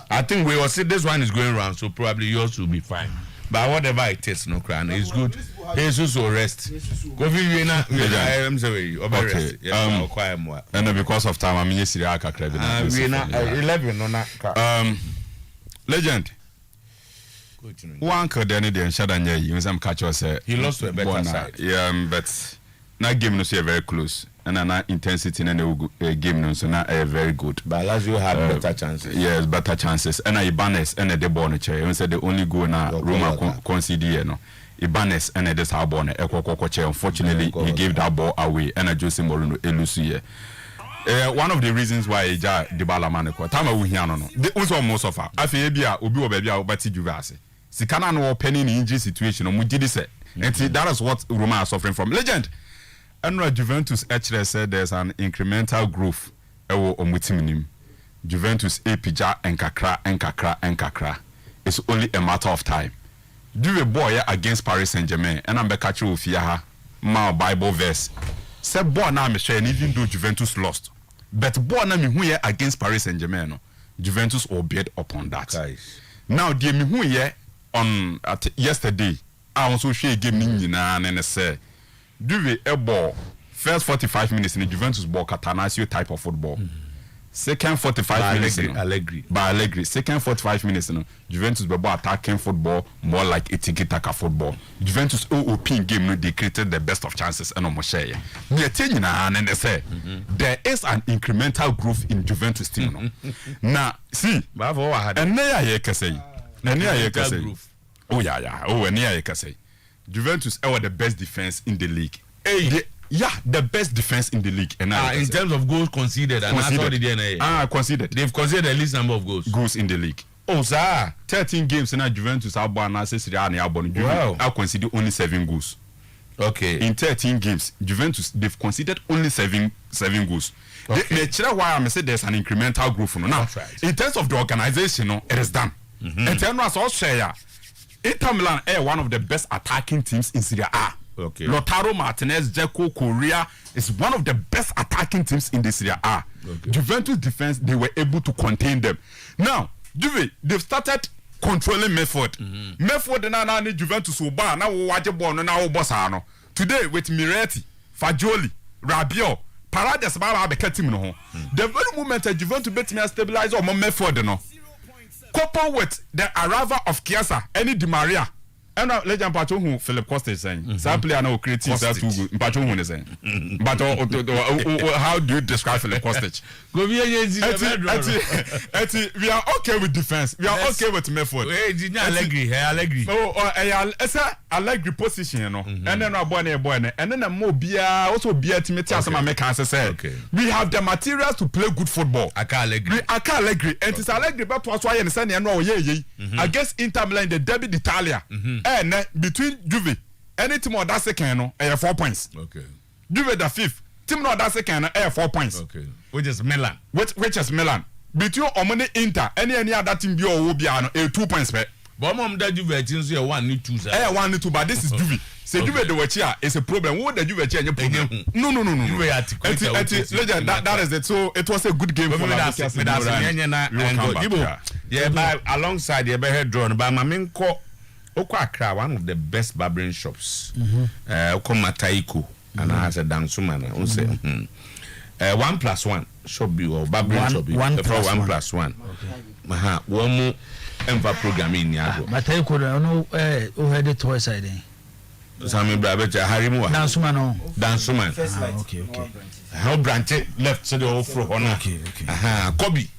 I think we will see this one is going around, so probably yours will be fine. But whatever it is, no crown, it's good. Jesus will rest. Go I'm sorry, okay. And then because of time, I'm in the 11 on that. Legend. One could any day and Shadanya, you some catch us. He lost to a better side. Yeah, but that game no see very close. And an intensity in the game no so now very good. But Lazio had better chances. Yes, better chances. And Ibanez and the born chair. You said the only goal now Roma conceded no. Ibanez and this how born chair. Unfortunately, he gave that ball away and Jose Mourinho elusi. One of the reasons why Eja Dybala maneko time we hear no. The also most of I feel bia obi wo bia obati Juventus. Sikana no penny injury situation no mugidi say. And that is what Roma are suffering from. Legend. And Juventus actually said there's an incremental growth. Juventus epija enkakra. It's only a matter of time. Do a boy against Paris Saint-Germain and I'm catching with Fiaha, my Bible verse. Say boy now me share even though Juventus lost. But boy now me who against Paris Saint-Germain no. Juventus will bet upon that. Guys. Now the me who on yesterday I also share game ni na and say do a ball first 45 minutes in the Juventus ball Catanasio type of football. second 45 minutes Allegri second 45 minutes Juventus be attacking football more like a tiki-taka football. Juventus OOP game they created the best of chances and almost share. And they say there is an incremental growth in Juventus team. Now see and Juventus are the best defense in the league. The best defense in the league. And in terms of goals conceded. Conceded. They've conceded the least number of goals in the league. Oh, sir. 13 games in Juventus are born as I conceded only 7 goals. Okay. In 13 games, Juventus they've conceded only 7 goals. Okay. Why I'm saying there's an incremental growth now. Right. In terms of the organization, it is done. In terms of also Inter Milan are one of the best attacking teams in Serie A. Okay. Lautaro Martinez, Dzeko, Korea is one of the best attacking teams in the Serie A. Okay. Juventus defense, they were able to contain them. Now, Juve, they've started controlling Medford. Medford now need Juventus to buy. Now watch a ball now bossano. Today with Miretti, Fagioli, Rabiot, Paredes, the very moment that Juventus bet me stabilize on Medford no. Coupled with the arrival of Chiesa, any Di Maria. And now legend Pacho who Philip Costa is saying. Some player now creative that too good. Pacho who is saying. But how do you describe Philip Costa? We are okay with defense. We are okay with Medford. Allegri. Allegri position, you know. And then and then more beer also beer team some Americans say. We have the materials to play good football. Allegri. And it's Allegri but was why and Sunday and against Inter Milan the Derby d'Italia. And between Juve, any team or that second, 4 points. Okay. Juve the 5th, team or that second, 4 points. Okay. Which is Milan. Which is Milan. Between Omani Inter, any other team be or 2 points. But mom that Juve teams here 1-2. 1-2, but this is Juve. Say Juve the watch here is a problem. What the Juve change problem? No. That is it. So it was a good game for us. Yeah, but alongside the head drawn by Maminko. Accra, one of the best barbering shops. Mataiko, and I said Dansumana. 1+1 shop be or barbering shop be 1+1. One more enva programming. Mataiko, no, who had the toy side. Sammy Brabecha Harimu. Dansuman. Okay. How branch left so the whole floor. Okay. Kobe.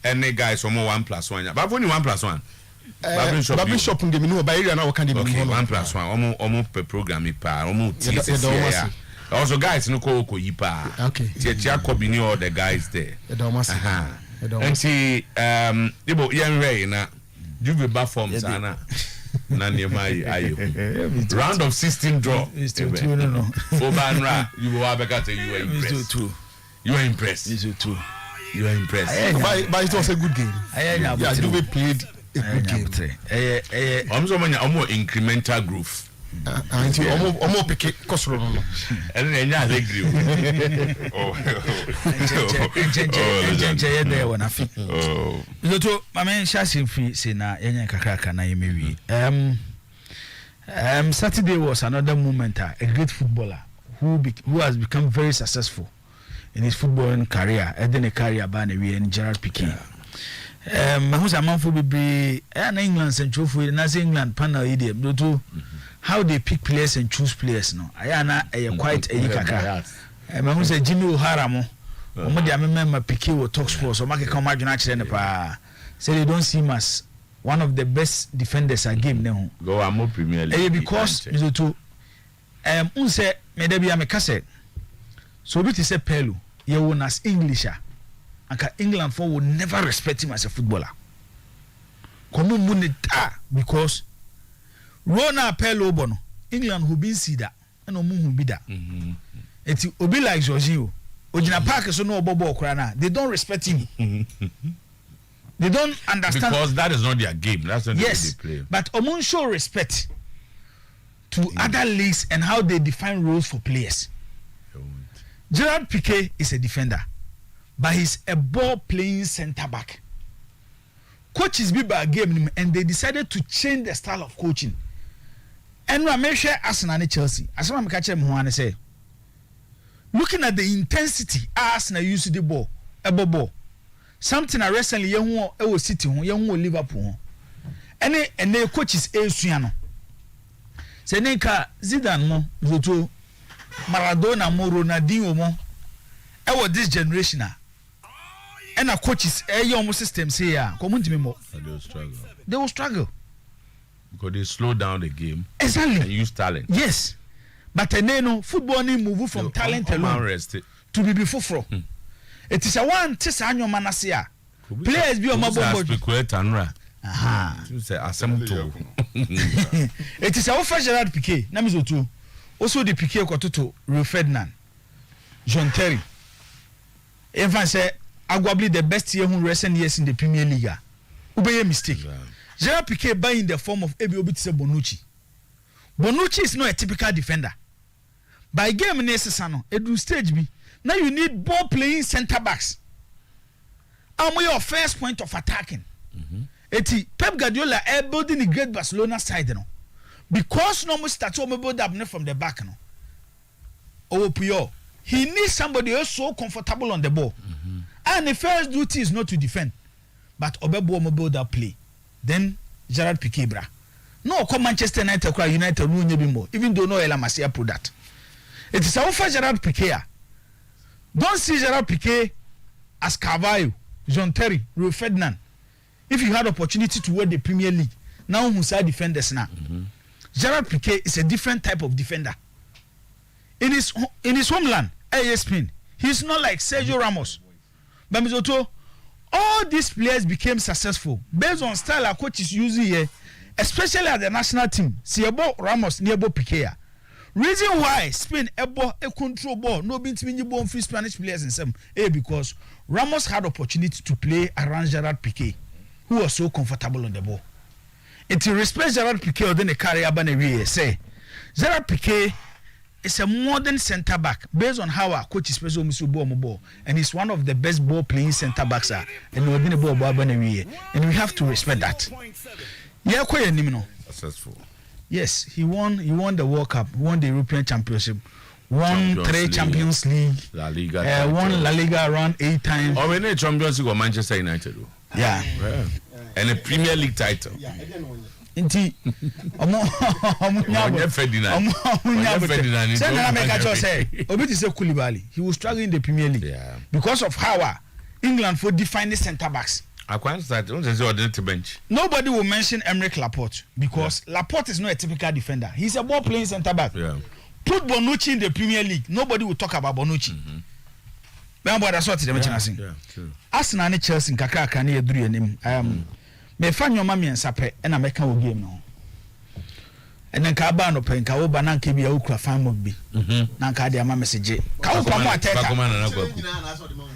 And the guys from 1+1. But only 1+1. Barbering shop in the minu by area now can be 1+1 almost per program almost also guys no ko yipa okay tia Kobe all the guys there and see debo yen na Juve ba forms ana na niema ayo round of 16 draw is too no Obanra you will have got you were impressed you were impressed but it was a good game. Yeah, Juve played a good game. I'm so many incremental growth. Omo pick Kosro no. And then Allegri. Loto mama shasi fi se na yenya kakraka na yemewi. Saturday was another moment a great footballer who has become very successful in his footballing career. Then a career ban we in Gerard Piqué. Who's a man for be England Central for England panel idiom. Loto how they pick players and choose players no ayana quite a yikaka who say Jimmy O'Haramo omodi amemma Piqué wo talk sports o make come adwena kire ne pa say they don't see him as one of the best defenders a game ne ho go am Premier League because to unse me da bia me kase so bit say Pelu ye won as Englisher anka England for will never respect him as a footballer komo munita because Rona Pelo Bono, England who been see that, and no moon be that. It's obi like Jorginho. Ojina Park is no Bobo Krana. They don't respect him. They don't understand because that is not their game. That's not the way they play. But Omon show respect to other leagues and how they define roles for players. Gerard Piqué is a defender, but he's a ball playing centre back. Coaches be by game and they decided to change the style of coaching. And we make sure Arsenal and Chelsea. As I'm catching Moane say, looking at the intensity Arsenal used to the ball, a ball, something I recently yehu e was City ho yehu Liverpool ho and the coaches esua no se nka Zidane mo zoto Maradona mo Ronaldinho mo e was this generation and our coaches your system say ya community mo they will struggle because they slow down the game exactly and use talent. Yes, but no football need move from talent alone to be before. It is a one test annual manasia. Players be on my board. Aha. It is our first Gerard Piqué. Namizo too. Also the Piqué Kototo, Rio Ferdinand, John Terry. Everyone say arguably the best year who recent years in the Premier League. Ubeye mistake. Gerard Piqué buy in the form of Ebi Obitse Bonucci. Bonucci is not a typical defender. By game necessary, it will stage be. Now you need ball playing centre backs. And your first point of attacking. Eti Pep Guardiola building the great Barcelona side no. Because no more start to build up from the back no. Oh Pio, he needs somebody who is so comfortable on the ball. And the first duty is not to defend, but Obebo mo build up play. Then Gerard Piqué bra. No, come Manchester United cry United no nyebi more. Even though no Ela Masia put that. It is our first Gerard Piqué. Don't see Gerard Piqué as Carvalho, John Terry, Rio Ferdinand. If you had opportunity to win the Premier League, now who's our defenders now? Gerard Piqué is a different type of defender. In his homeland, Spain, he's not like Sergio Ramos. But Mizoto, all these players became successful based on style our coaches using here, especially at the national team. Siebo Ramos nearby Piqué. Reason why Spain a control ball no been to born free Spanish players in some because Ramos had opportunity to play around Gerard Piqué, who was so comfortable on the ball. And to respect Gerard Piqué or then a career banner say Gerard Piqué is a modern centre back based on how our coach is special ball and he's one of the best ball playing centre backs and we're going to ball banner and we have to respect that. Yeah, quite successful. Yes, he won the World Cup, won the European Championship, won Champions League, La Liga, won La Liga around 8 times. Oh, we need Champions League or Manchester United. Yeah. And a Premier League title. Inti Koulibaly, he was struggling in the Premier League because of how England for defining centre backs. Nobody will mention Emerick Laporte because Laporte is not a typical defender. He's a ball playing centre back. Put Bonucci in the Premier League, nobody will talk about Bonucci. That's what Arsenal and Chelsea kakra kan e duru anim. Me fa nyoma me nsape na me ka wo game no. Enen ka ba no pen ka wo ba na nka bi ya okura fan mo bi. Na nka de ama message. Ka wo pa mo ateta.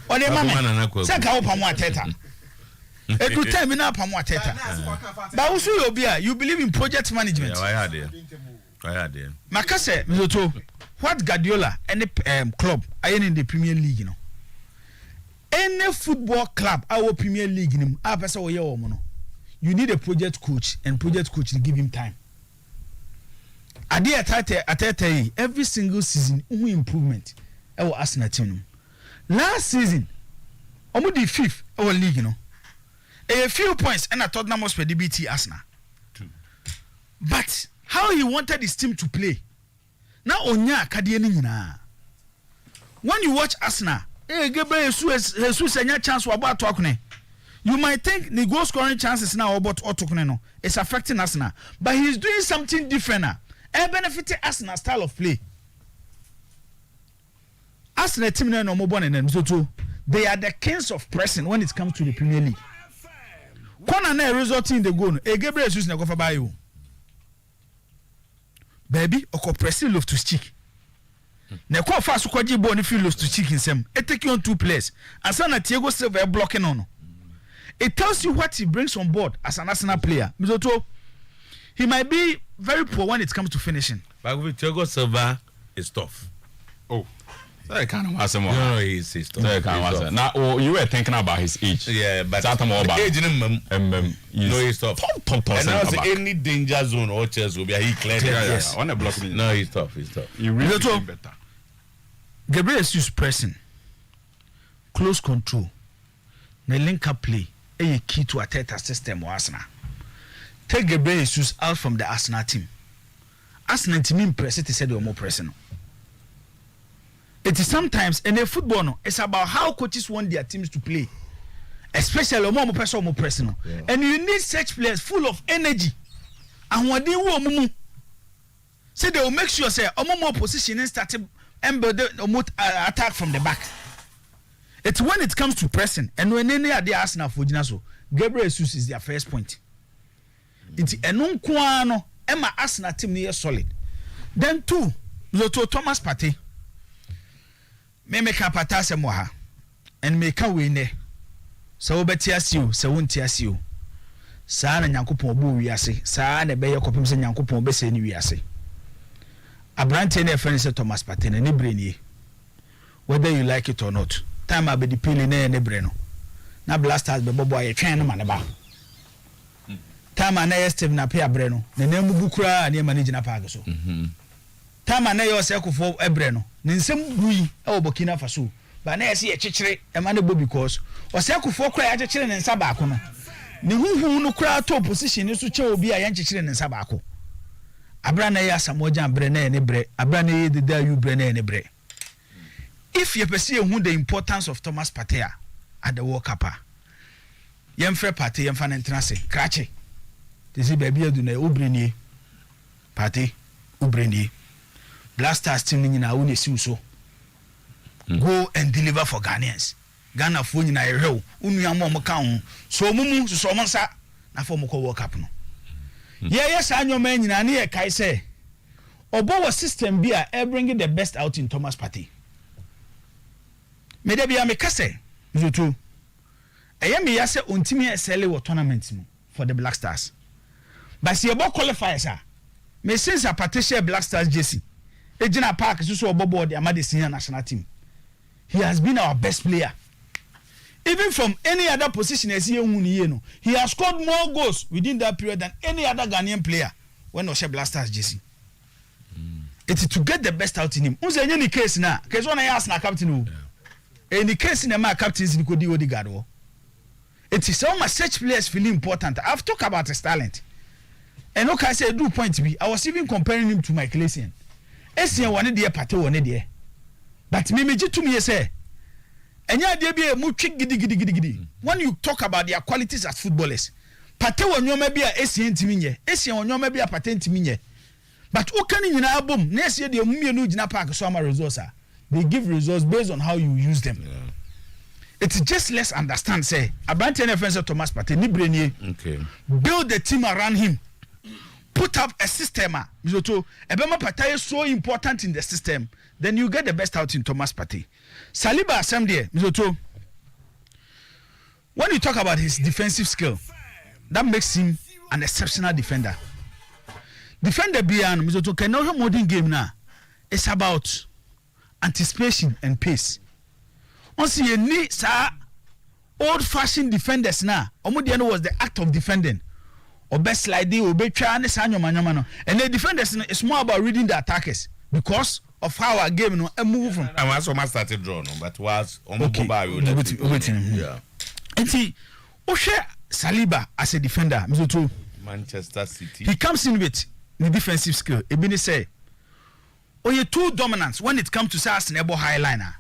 O de mama. Se ka wo pa mo ateta. Edu time na pa mo ateta. Ba wo so you be you believe in project management. I had there. Makase Mizoto, what Guardiola any club are in the Premier League you know. Any football club our Premier League in you need a project coach and project coach to give him time. Every single season improvement our Arsenal team. Last season almost the 5th our league you know. A few points and I thought Tottenham was for DBT Arsenal. But how he wanted his team to play. Now onya kadieni nyina. When you watch Arsenal, Gabriel Jesus anya chance about Tokne. You might think the goal scoring chances now about Otokne no. It's affecting Arsenal, but he's doing something different now. And benefiting Arsenal style of play. Arsenal team no more born and so they are the kings of pressing when it comes to the Premier League. Corner na resulting in the goal. Gabriel Jesus na go for buy you. Baby, oko pressing love to stick. Na kwa fast kwa ji ball ni feel love to stick himself. It take you on 2 players. And so na Thiago Silva blocking on. It tells you what he brings on board as an Arsenal player. Mizoto, he might be very poor when it comes to finishing. But with Thiago Silva is tough. Oh. I can't answer more. No, he's tough. Now, you were thinking about his age. Yeah, but age no, he's tough. Top and also any danger zone or chance will be he clear. Yes. On a block. No, he's tough. He really became better. Gabriel is pressing, close control, na link up play a key to Arteta system or Arsenal. Take Gabriel Jesus out from the Arsenal team. Arsenal team impress it said they were more pressing. It is sometimes in a football no, it's about how coaches want their teams to play. Especially more pressing. Yeah. And you need such players full of energy. And what they will say they will make sure say more position and start attack from the back. It's when it comes to pressing and when any of the Arsenal for Jinaso, Gabriel Jesus is their first point. It's enon kwano Emma Arsenal team near solid. Then two, Loto Thomas Partey. Me make a patase moha and make a winner. So betias you, so won't tias you. Sana Yankupon bu wiase, Sana Bayer Copim and Yankupon Besse ni wiase. A brand a friend said Thomas Partey and Ibreni. Whether you like it or not. Time I be the pilling and Nebreno. Now blasters be boy a train man about. Time I never step na pay Breno. The name Bukra and your managing a pagaso. Time I never circle for Ebreno. Then some we or Burkina Faso. But I see a chichre a man because or circle for cry at children and Sabaco. The who no crowd to position is to show be a young children and Sabaco. Abrana Samojan Brene and Ebre, Abrane the day you Brene and Ebre. If you perceive the importance of Thomas Partey at the World Cup, Yemfre Partey Yemfan Entrance, Cratchy. This is baby do ne Ubreni Partey Ubreni Blasters team in our own so. Go and deliver for Ghanaians. Ghana phone in a row, Unyamo count. So Mumu so Somansa, na for Moko World Cup no. Yes, I know man in Ania Kaise. Obo system be a bringing the best out in Thomas Partey. Me debi amekase zutu eyemi ya se ontimi esele wo tournament for the Black Stars but se ebo qualifiers a me since a Partey Black Stars jersey ejina park so obobo the amade senior national team. He has been our best player even from any other position as he has scored more goals within that period than any other Ghanaian player when Oshe Black Stars jersey. It's to get the best out in him. Unse any case na case one ask na captain. In the case in the my captains in Kodi Odigado, it is so much such players feel important. I've talked about his talent. And okay, I said, do point to be. I was even comparing him to Michael Essien. Essien one day, Partey one day. But me to me say, and yeah, there be a more trick giddy. When you talk about their qualities as footballers, Partey one you may be a Essien Timinye, Essien one you may be a Partey Timinye. But who can in an album? Next year, the Mumia Jina Park Summer resource. They give results based on how you use them. Yeah. It's just let's understand. Say, Abrantian friends of Thomas Partey, Nibrenier. Okay. Build the team around him. Put up a system. Mizoto, Ebema Partey is so important in the system. Then you get the best out in Thomas Partey. Saliba Assembly, Mizoto. When you talk about his defensive skill, that makes him an exceptional defender. Defender beyond Mizoto can know modern game now. It's about anticipation and pace. Once you need old-fashioned defenders now, Omudiano was the act of defending. Or best sliding, or better, and the defenders is more about reading the attackers because of how our game move from. I was almost started drawing, but was okay. Yeah. And see, Oshe Saliba as a defender, Manchester City. He comes in with the defensive skill. Ebini say. Oh, you're too dominant when it comes to SAS nebo highliner.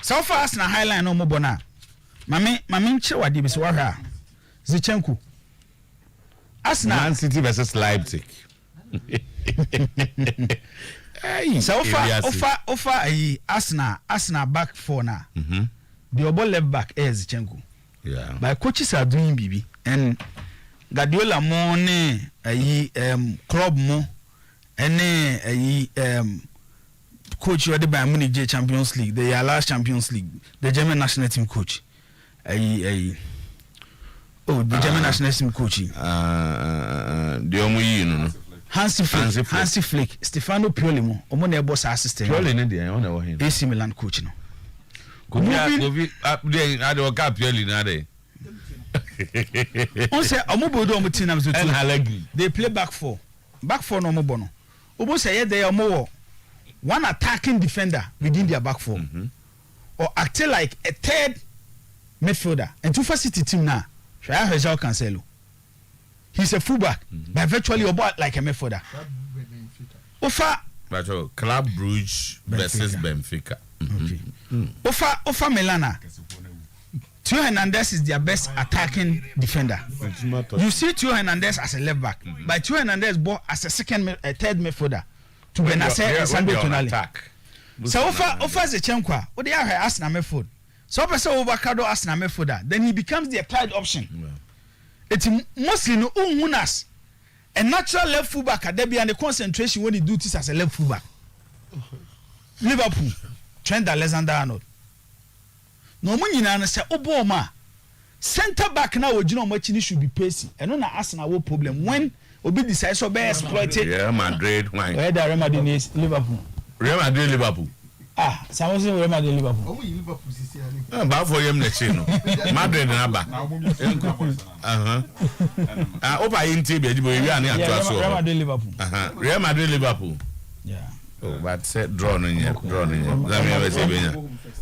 So far as na highline no more bona. Mami chewa di biswaha. Zichenku. Arsenal Man City versus Leipzig. So far offer Arsenal back four na. The obo left back is Zichenku. Yeah. But coaches are doing BB and Guardiola mo ne club mo any coach already by Munich Champions League, the last Champions League, the German national team coach. The German national team coach. Hansi Flick, Stefano Pioli mo, omo boss assistant. Pioli ne dey, I know him. AC Milan coach no. Govi I do cap Pioli na dey. On say omo bodo omo team na so too. They play back four no omo bono. Obo say they are more one attacking defender within their back four, or acting like a third midfielder. And Tufa City team now. Shaya Hezao Cancelo. He's a fullback, but virtually about like a midfielder. Ofa. But Club Brugge versus Benfica. Okay. Ofa Milana. Theo Hernandez is their best attacking defender. You see Theo Hernandez as a left back, but Theo Hernandez bought as a third midfielder to Benacer and Sandro Tonali. So Ofa is a Chenkwa. What they are Arsenal midfield. So Ofa Overcado Arsenal midfielder. Then he becomes their third option. It's mostly no unas. A natural left fullback at there be and the concentration when he do this as a left fullback. Liverpool, Trent Alexander-Arnold. No money na say Obama. Center back now Ojino should be pacing. And no na Arsenal no problem when Obi decides to be exploited. Real Madrid, why? Where the Real Madrid is Liverpool. Real Madrid, Liverpool. Someone say Real Madrid, Liverpool. Bad for him next year. Madrid na ba. Opa inti be jibo wi ani ato aso. Real Madrid, Liverpool. Real Madrid, Liverpool. Yeah. Oh, but said draw no nya.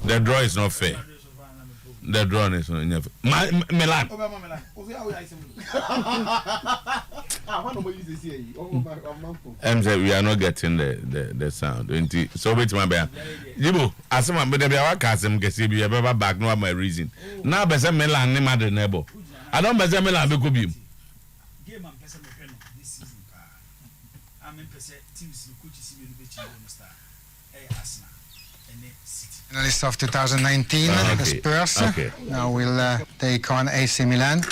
The draw is not fair. The draw is not fair. Milan. We are not getting the sound. So wait my bear. Jibo, asema be dey wa kasem kese bi e be back no my reason. Now be say Milan ni Madrid nebo. I don't be say Milan be go bi. Game am pese me peno this season ka. Am pese teams no coach si me be chi star. Arsenal and City. Finalist of 2019, the Spurs. Okay. Now we'll take on AC Milan.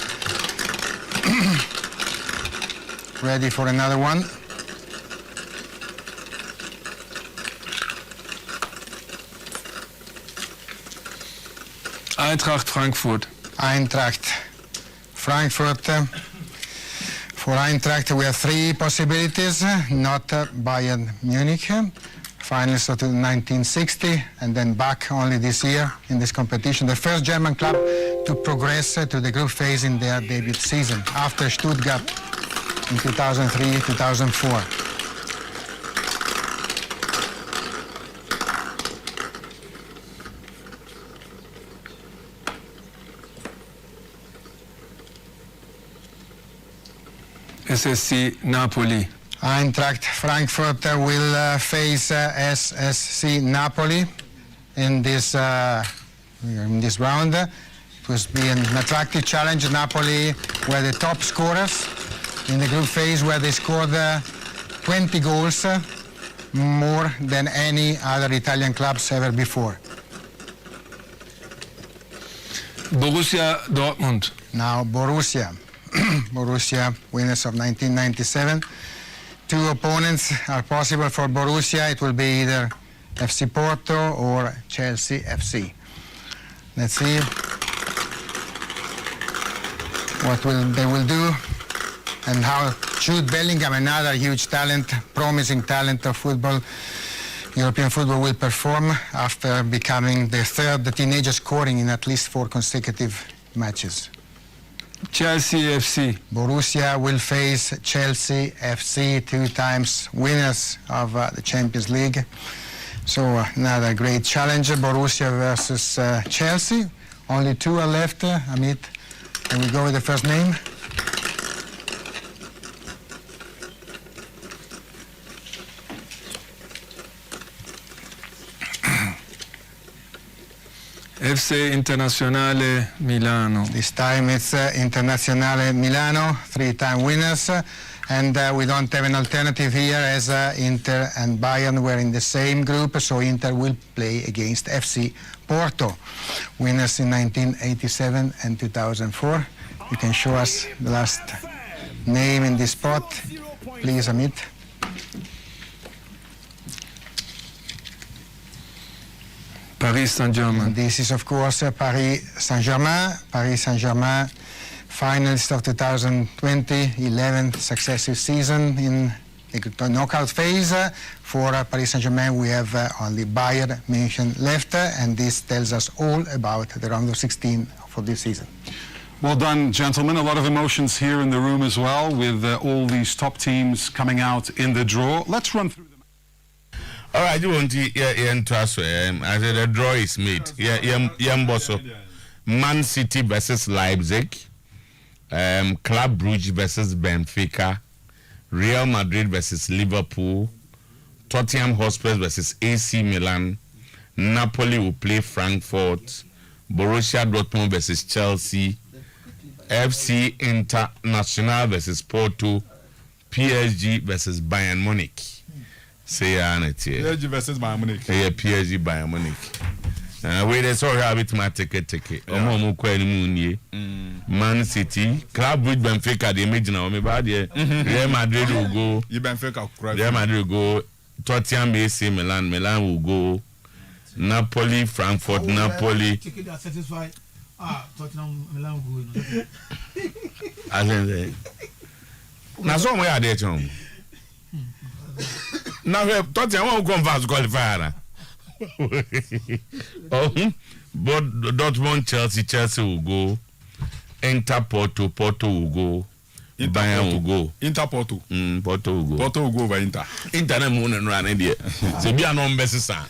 Ready for another one. Eintracht Frankfurt. Eintracht Frankfurt. For Eintracht, we have three possibilities. Not Bayern Munich, finalists of 1960, and then back only this year in this competition. The first German club to progress to the group phase in their debut season, after Stuttgart in 2003-2004. SSC Napoli. Eintracht Frankfurt will face SSC Napoli in this round. It will be an attractive challenge. Napoli were the top scorers in the group phase, where they scored 20 goals, more than any other Italian clubs ever before. Borussia Dortmund. Now Borussia. Borussia, winners of 1997. Two opponents are possible for Borussia. It will be either FC Porto or Chelsea FC. Let's see what they will do, and how Jude Bellingham, another huge talent, promising talent of football, European football, will perform after becoming the third teenager scoring in at least 4 consecutive matches. Chelsea FC. Borussia will face Chelsea FC, 2 times winners of the Champions League. So another great challenge, Borussia versus Chelsea. Only 2 are left. Amit, can we go with the first name? FC Internazionale Milano. This time it's Internazionale Milano, 3-time winners. And we don't have an alternative here, as Inter and Bayern were in the same group, so Inter will play against FC Porto, winners in 1987 and 2004. You can show us the last name in this spot, please, Amit. Paris Saint-Germain. This is, of course, Paris Saint-Germain. Paris Saint-Germain, finalist of 2020, 11th successive season in the knockout phase. For Paris Saint-Germain, we have only Bayern München left, and this tells us all about the round of 16 for this season. Well done, gentlemen. A lot of emotions here in the room as well, with all these top teams coming out in the draw. Let's run through them. All right, you want to I said the draw is made. Yeah, bosso. Man City versus Leipzig, Club Brugge versus Benfica, Real Madrid versus Liverpool, Tottenham Hotspur versus AC Milan, Napoli will play Frankfurt, Borussia Dortmund versus Chelsea, FC International versus Porto, PSG versus Bayern Munich. Say PSG versus Bayern Munich. Yeah, PSG Bayern Munich. Wait, that's all have it my ticket. Man City, Club Brugge, Benfica, the image now. Real Madrid will go. Real Madrid will go. Tottenham, AC Milan will go. Napoli, Frankfurt, Napoli. Ticket that satisfy. Tottenham, Milan will go. Now somewhere are there, Tom. Now Tottenham won't come fast qualifier. But Dortmund, Chelsea will go. Inter, Porto will go. Bayern will go. Inter, Porto. Porto will go. Porto will go over Inter. Inter na mo na run there. Se bi anon best san.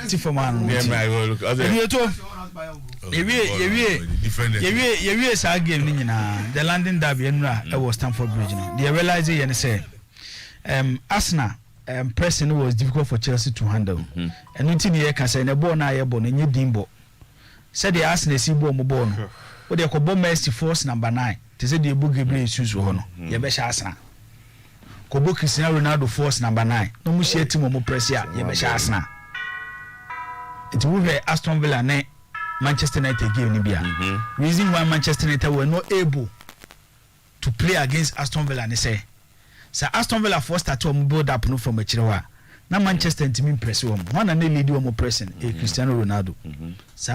Ti for man. Yeah, my God. Yewie sa game ni nyina. The London derby enura e was Stamford Bridge no. They realize you say Arsenal pressing was difficult for Chelsea to handle. And until you can say na ball na ye ball na nye dimbo. Said the Arsenal see ball mo ball no. What they call bomb Messi force number 9. They say the book Gabriel issues ho no. Ye be sha Arsenal. Ko book Cristiano Ronaldo force number 9. No mu share team mo press ya ye be sha Arsenal. It will be Aston Villa ne Manchester United game ni bia. Reason why Manchester United were not able to play against Aston Villa ne say Aston Villa first start to build up no from Echirewa. Na Manchester team press one na lead one pressing Cristiano Ronaldo.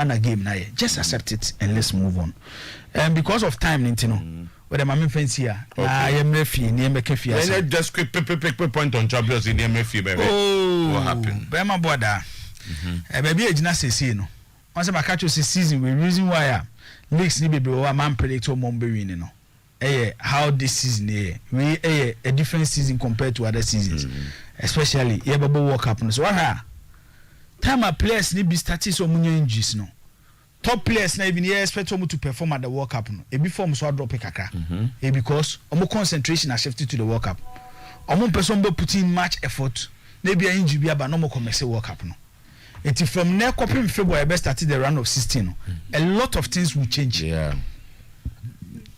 Na game na just accept it and let's move on. And because of time nintino whether my fancy here I am refi near make fee. Let's just quick point on Champions in near fee baby. What happened? Be my brother. Baby ejina say no. Once I catch this season we reason why leagues ni baby o man predict o mo be win no. How this season we a different season compared to other seasons. Especially Yababo World Cup. So time our players need be starting so many injuries no. Top players na even expect them to perform at the World Cup no. Before we so drop kakra. Because our concentration has shifted to the World Cup. Our person be putting much effort. Maybe an injury but no more commercial World Cup no. It from near coping February best started the round of 16 no. A lot of things will change. Yeah.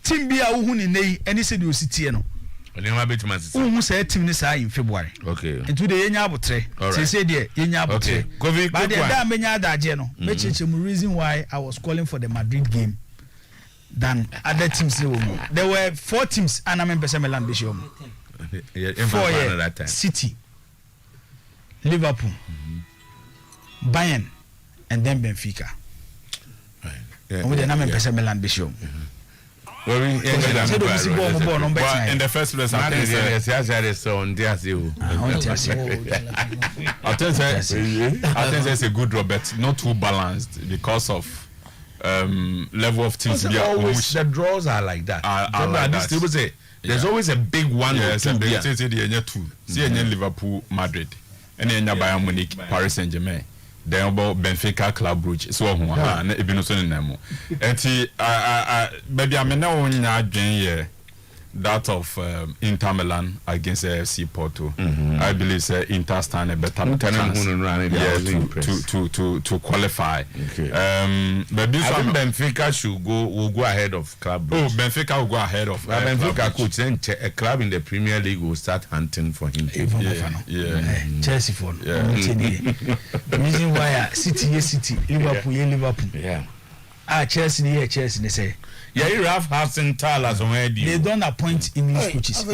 Team be a who ni nei any say the city no. Onema bit man city. Who say team ni say in February. Okay. Into the yenya abotre. Say there yenya abotre. Okay. But the da menya adaje no. Mecheche reason why I was calling for the Madrid game than other teams no more. There were 4 teams and I remember Milan be show. 4 City, Liverpool, Bayern and then Benfica. We the name person Milan be show. But in the first place, I think it's a good draw, but not too balanced because of level of teams. The draws are like that. There's always a big one or two. See Liverpool, Madrid, and then Bayern Munich, Paris Saint-Germain. Then about Benfica, Club Brugge. So na ebi no so nemo. Enti baby am na wonya adwen that of Inter Milan against AFC Porto. I believe say Inter stand a better chance to qualify. Okay. But this one Benfica will go ahead of Club Brugge. Oh, Benfica will go ahead of Benfica coach then a club in the Premier League will start hunting for him. Chelsea for reason why City, Liverpool. Yeah. Chelsea they say. Yeah, you have Thalas already. They don't appoint English coaches.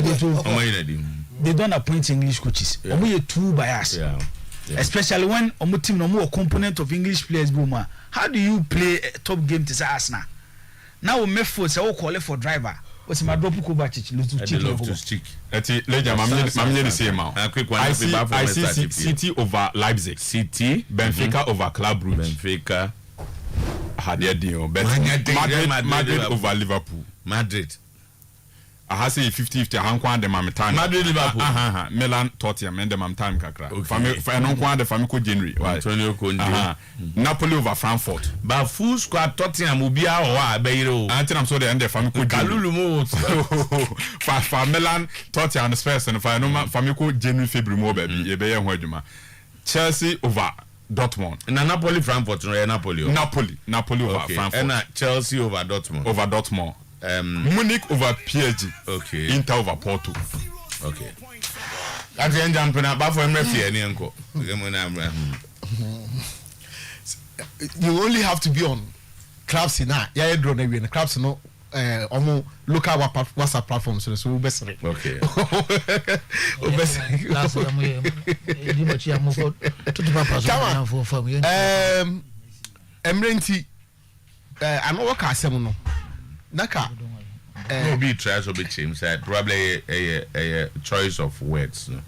They don't appoint English coaches. Omo too biased. Yeah. Especially when omo team no more component of English players boom. How do you play a top game to say Arsenal? Now we make for say we call for driver. What's my drop Kovacic to stick. I'm the same now. I see City over Leipzig. City, Benfica over Club Brugge. Benfica had their deal, but Madrid over Liverpool. Madrid. I say 50-50 hankwa de mam time. Madrid Liverpool. Milan Tottenham and mam time kakra. For hankwa de famiko January. Antonio Conte. Napoli over Frankfurt. But full squad Tottenham will be our Beiro. I'm so the end of famiko Kalulu for Milan Tottenham Spurs and for no famiko January February mo baby. Ye be ye ho adwuma. Chelsea over Dortmund. Na Napoli Frankfurt no Napoli over Frankfurt. And Chelsea over Dortmund. Munich over PSG. Okay. Inter over Porto. Okay. That's the end jumping up for MFC. You only have to be on clubs in that. Yeah, drone the clubs no local WhatsApp platforms so best. Okay. Emrenti I know what asem no. Naka no be tries to be changed said probably a choice of words no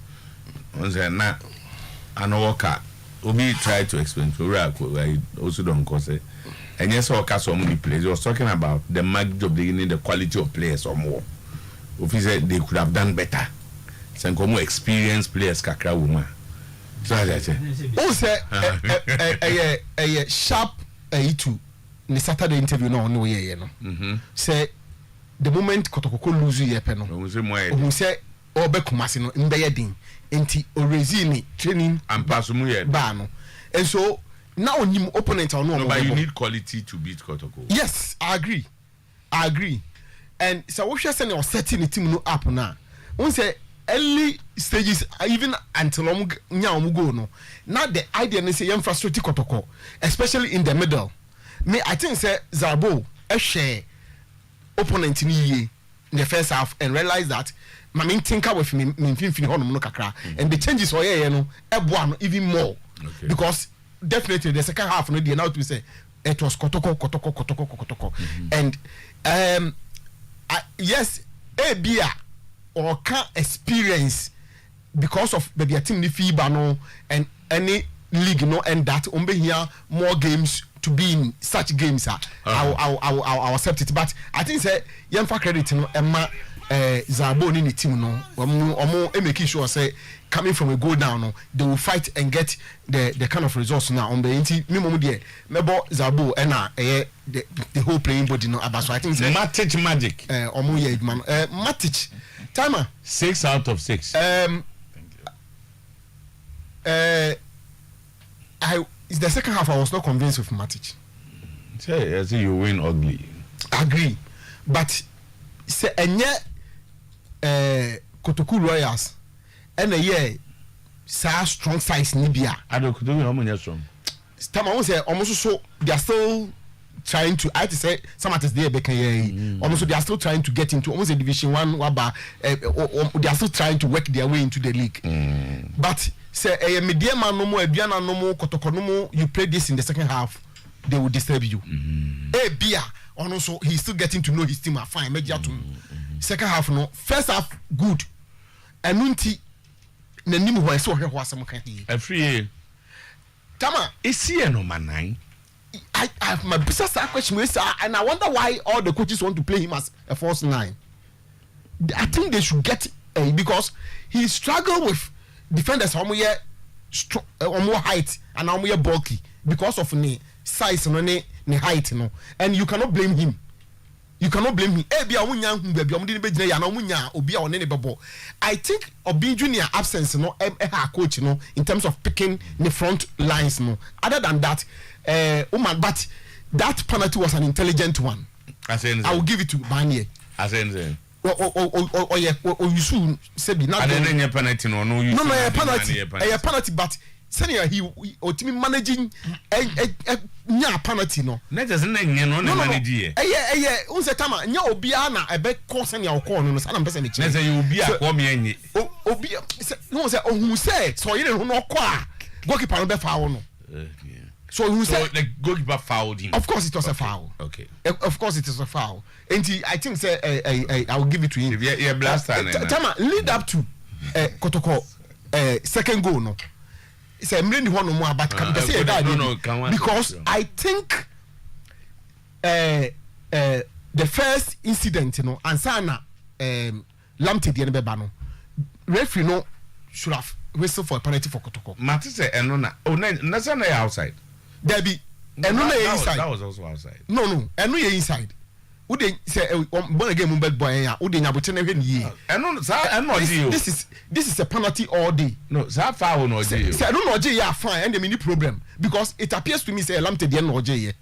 on say na anowoka obi try to explain to I also don't cause it and yes or cast so many players he was talking about the magnitude of the quality of players or more if he said they could have done better some more experienced players kakra woman so I say oh say a sharp to the Saturday interview no ye no say the moment Kotoko lose ye pe no who say obekumase no mbeye din enti orezi ni training and passumu ye ba no and so now him opponent or no but you need quality to beat Kotoko. Yes, I agree and so we share say setting the team no up now one say early stages even until nya go no now the idea is say you frustrate Kotoko especially in the middle. Me, I think say Zabo share opponent in the first half and realize that my main tinker with me no kakra and the changes or no even more because definitely the second half no dey now to say it was Kotoko and yes Abia or can experience because of the team the FIBA no and any league no and that here more games to be in such games I'll accept it but I think say yemfa credit no Emma Zabo ni team no omo make sure say coming from a goal down no they will fight and get the kind of results now on the me mom there mebo Zabo the whole playing body no about so I think say Matic magic omo ye man Matic timer 6 out of 6 it's the second half I was not convinced with Matic. Say I say you win ugly. Agree. But say enye Kotoko Royals and sa strong size Nibia. I don't know how many strong. Time say almost so they are still trying to I to say some artists there almost they are still trying to get into almost a division 1 waba they are still trying to work their way into the league. But say a medium man no more aduana no more Kotoko no more you play this in the second half they will disturb you. Bia also he's still getting to know his team fine major to second half no first half good and nunti na nim ho so hwe ho asem kan hi every tama is here number 9 I have my business question and I wonder why all the coaches want to play him as a false 9. I think they should get because he struggled with defenders how more height and how more bulky because of the size and the height and you cannot blame him. I think Obi Junior absence coach in terms of picking the front lines other than that but that penalty was an intelligent one. I will give it to Banye. You should say not penalty no penalty but senior he managing nya penalty no just manage unse tama nya obia na ebe ko senior ko no sana mpese me chi say you obia ko me anyi obi no say ohun say so yire no ko a goalkeeper no be foul no so who said the goalkeeper fouled him? Of course it was a foul. Okay. Of course it is a foul. And I think say I will give it to him. Yeah, blaster. Tama lead up to Kotoko second goal no. It's a million one more but can say that because I think the first incident ansana Lamptey the beba no referee no should have whistle for a penalty for Kotoko. Mati say eno na nasa na outside. There be eno na inside. That was also outside. No, eno ye inside. Who they say born again Mumbai boy ya? Who they nyabote na hwe ye? Eno sa eno oje. This is a penalty all day. No, sa foul no oje. Say eno oje ya fine and the mini problem because it appears to me say Lamptey the eno oje ye.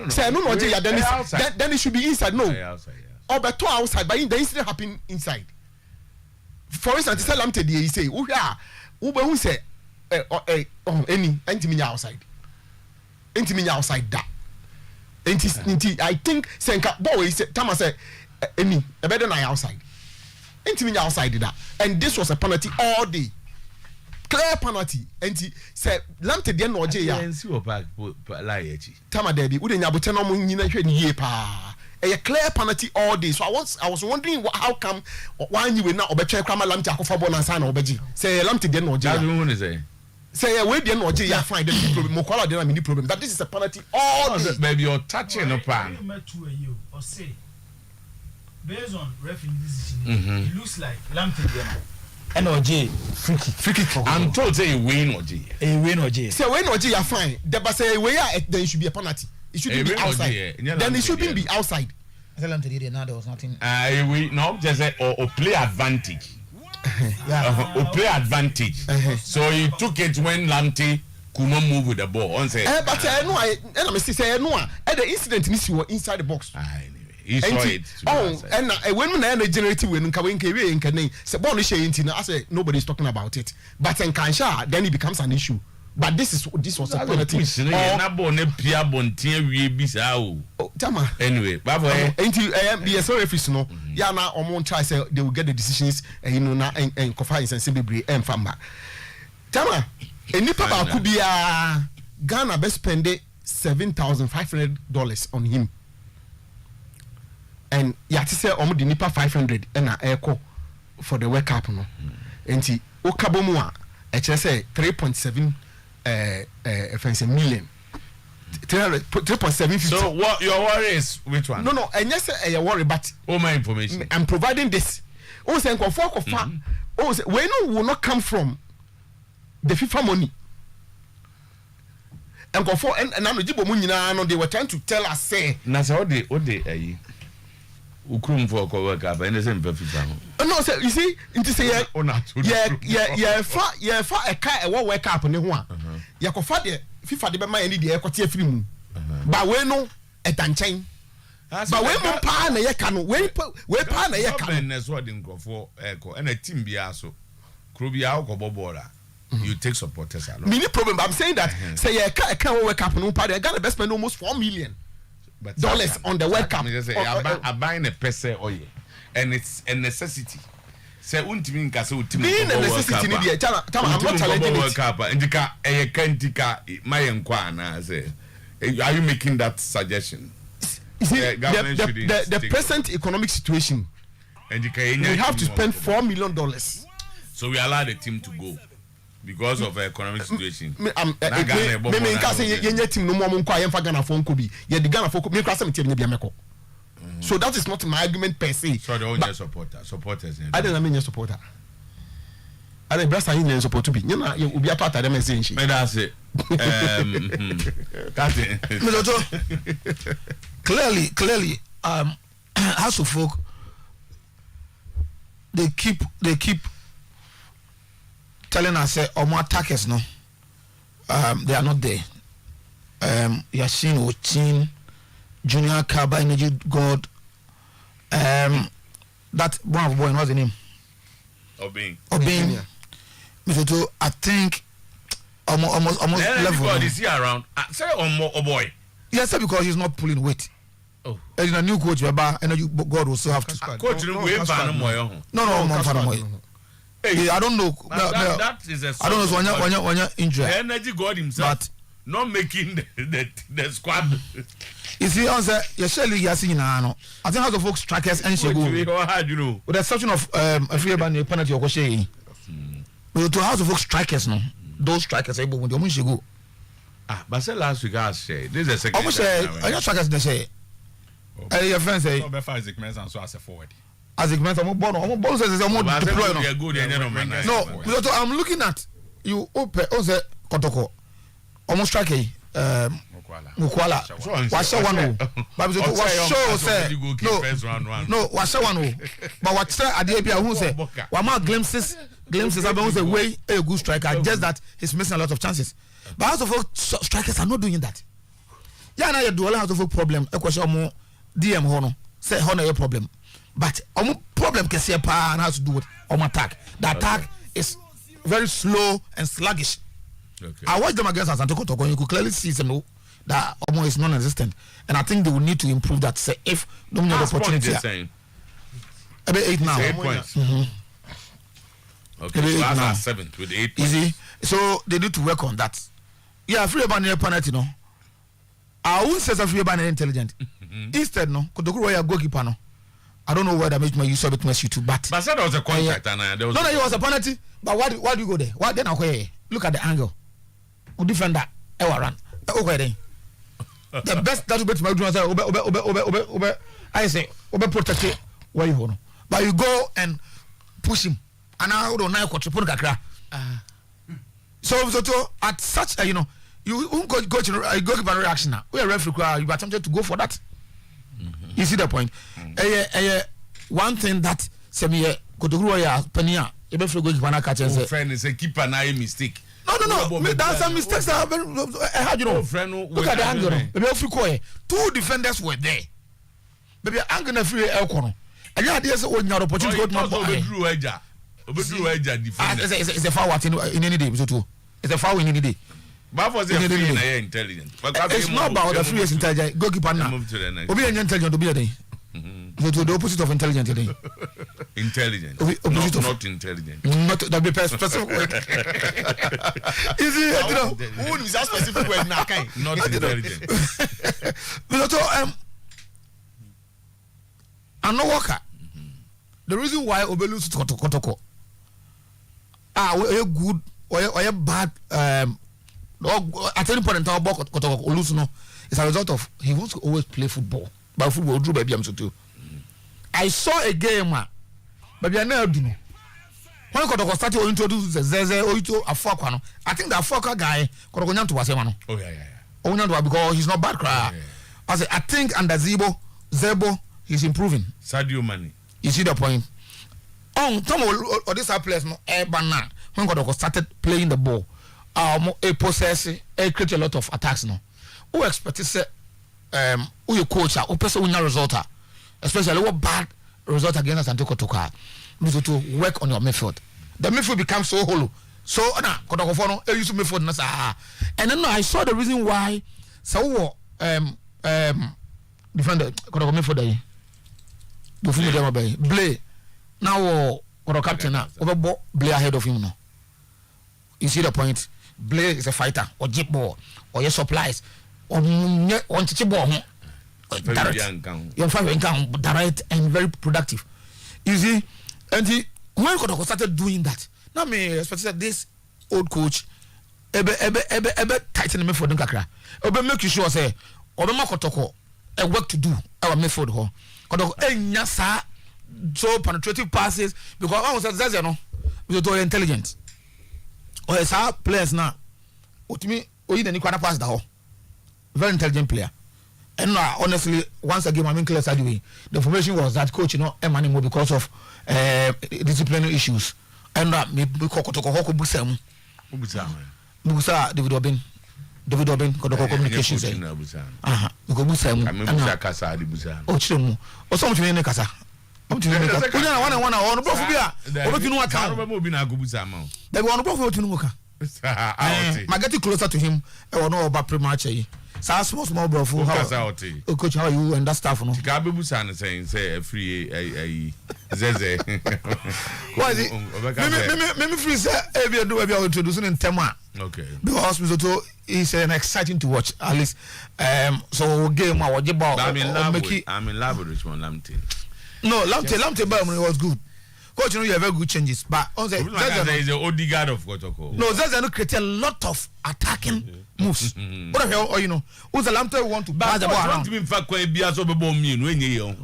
Say eno oje ya then it should be inside. No. Outside, or better outside, but the incident happened inside. For instance, tell Lamptey he say, who say, any outside, outside that. I think Senka boy said, Thomas said, any better than outside, outside that, and this was a penalty all day, clear penalty. And he said, Lamptey the no J. Tama Debbie, wouldn't Yabutano Munina pa. A clear penalty all day. So I was wondering how come why you will not obey Krama Lamptey for bonus and obeji. Say Lamptey den or Jay. Say a way den or Jay, find the problem. Mokola den mini problem. That this is a penalty all day. Maybe you're touching a pan. Or say based on referee decision, it looks like Lamptey den. And OJ free kick for. I'm told say win OJ. A win OJ. Say win OJ, you're fine. But say way then it should be a penalty. It shouldn't be outside. Then it shouldn't be outside. I tell him to do now there was nothing. We no just say or play advantage. Or play advantage. So he took it when Lamptey could not move with the ball. On say. But I know I say no. The incident is inside the box. He saw it. And when I generate when Kawin can say born I say nobody's talking about it. But in Kansha, then it becomes an issue. But this was a penalty. Anyway, try say they will get the decisions and conference and celebrate and famba. Tama, and Nipa could be Ghana best spend $7,500 on him. And yet say the Nipa 500 and a echo for the World Cup no. And he Okabomua, say 3.7 million. 3.7. So what your worry is which one? No, and yes, I worry, but all my information. I'm providing this. Oh, say when will not come from the FIFA money. And go for and I'm the they were trying to tell us say. Nasa what they Ukrum for World Cup and the same FIFA. No, sir, you see, it is fa a car a World Cup on the one. Yakofa the FIFA the my any the equity film. But we no a tanchain. But when pa na ye can we pa na ye can. That's what in go for echo and a team be also. Krubia ko bobola. You take supporters along. Mini problem, but I'm saying that say a car World Cup no pa they got to spend almost $4 million. Dollars on the World Cup. I buying a pese oil, and it's a necessity. Say untimi nka say utimi. Being a necessity ni dey. I'm not challenging World Cup. Ndika kantika mayenkwa na say. Are you making that suggestion? You see, the present economic situation. We have to spend $4 million. So we allow the team to go. Because of economic situation. Team no more Ghana phone could be. Yeah, the Ghana phone could be. So that is not my argument per se. So the only supporters. I don't mean your supporter. I don't bless you support to be. You know, you will be a part of them saying she. That's it. Clearly, House of Folk, they keep telling us more attackers no they are not there. Yashin Ochin, Junior Kaba Energy God, that one boy, what's the name? Obin. Mr. I think almost level. Everybody is here around. Say boy. Yes, sir, because he's not pulling weight. Oh, and a new coach, Energy God will still have to. Coach, No, I don't know. That is a. I don't know when you're injured. Energy God himself, but not making the squad. You see, answer. You're surely guessing now. I think how the folks strikers and she go. With the exception of a free band penalty or Koshe. But to how the folks strikers no. Those strikers able when they should go. But say last week I say this is a second. I say I just strikers they say. Your friends say. So Isaac Mensah so as a forward. as a man, I'm born says deploy. No, so I'm looking at you. Open, also Kotoko, almost strike Mukwala. Was one, but was show say no. Was one, but what say Adebia who say one more glimpses about the way a good striker. Just that he's missing a lot of chances. But House of Folk strikers are not doing that. Yeah, now you do a House of Folk problem. A question more DM Hono say Hono a problem, but problem can see a power and how to do it on attack. The attack is very slow and sluggish. Okay. I watched them against Asante Kotoko. You could clearly see them that almost is non-existent, and I think they will need to improve that. Say if no more opportunity. About 8 now. 8 points. Okay, so that's 7th with 8 points. Easy. So they need to work on that. Yeah, free about near penalty, no. I won't say free about intelligent. Instead, no, Kotoko Roya goalkeeper, no. I don't know whether make my use of it mess you too, but that was a contract, and there was it was a penalty. But why do you go there? Why then? Okay, look at the angle. Who defend that? Run. Okay, then. The best that will be to my dream is I say, protect it where you go. But you go and push him. And I don't know what you put kakra. So at such a, you won't go to goalkeeper reaction now. We are referee, you are tempted to go for that. You see the point? One thing that Semie Kotoguru ya Penia, ebe free goalkeeper na catch and say friend is a keeper na a mistake. No. That's some mistakes that are very how you know. Look at the angle. Maybe free koye. 2 defenders were there. Maybe angle na free el kono. And yeah, there's one opportunity to go to Obedru Eja defender. It's a foul in any day, so it's a foul in any day. But for the free and intelligent. It's not about the free is intelligent. Goalkeeper now. Obi intelligent obi dey. The opposite of intelligent today. Intelligent. Not intelligent. Not that be specific word. Is it who is that specific word now? Not intelligent. I'm not worker. The reason why Obelu to Kotoko we good or bad at any point in time Kotoko Olusuno is a result of he wants to always play football. But football drew baby am so too. I saw a game baby I never do. When Kotoko started to introduce Zeze Oito Afokwa no, I think the Afokwa guy Kotoko nyam to wasema no. Oh yeah. Onyam because he's not bad cry. I think under Zebo he's improving. Sadio Mane. You see the point? Some of these players no banana when Kotoko started playing the ball, a possess, create a lot of attacks no. Who expect to say who your coach who person win a result, especially what bad result against Asante Kotoko. You need to work on your midfield. The midfield becomes so hollow. So Kotoko for no use midfield na and then I saw the reason why so defender Kotoko midfield there. Blay now or captain now Blay ahead of him now. You see the point? Blay is a fighter or jeep ball or your supplies or one teaching ball. Direct and very productive. You see, and when Kotoko started doing that, now me expect this old coach ebe tighten me for them kakra. Ebe make you sure say obe ma Kotoko a work to do our midfield ho. Kotoko so penetrative passes because I was Zeze no because intelligent. Or as our players now, ultimately we need any quarter pass that ho. Very intelligent player. And honestly, once again, I mean, clear side way. The information was that coach, Emmanuel, because of disciplinary issues. And me Kotoko Hoko Busam. Busa David Obin, Kotoko communications. Because Busam. I'm Kasa di Busa. Oh, Chimu. Or something in the Kasa. One on the Profia. What you know what I'm moving a Gubusam. They want to go to Nuka. I get closer to him. I want to know about Primache. Small bro for coach how you and that stuff no Gabu San saying say free Zeze why is it me free say every do we are introducing in Tema okay because Misoto is an exciting to watch at least so game I was about I'm in love with Richmond Lamte Lamte was good. Coach, you have very good changes, but Zeze is the Odegaard of Kotoko. No, Zeze created a lot of attacking moves. What the hell, who's the Lamte want to pass the ball around? Want to be fact quite be as over bomb me when you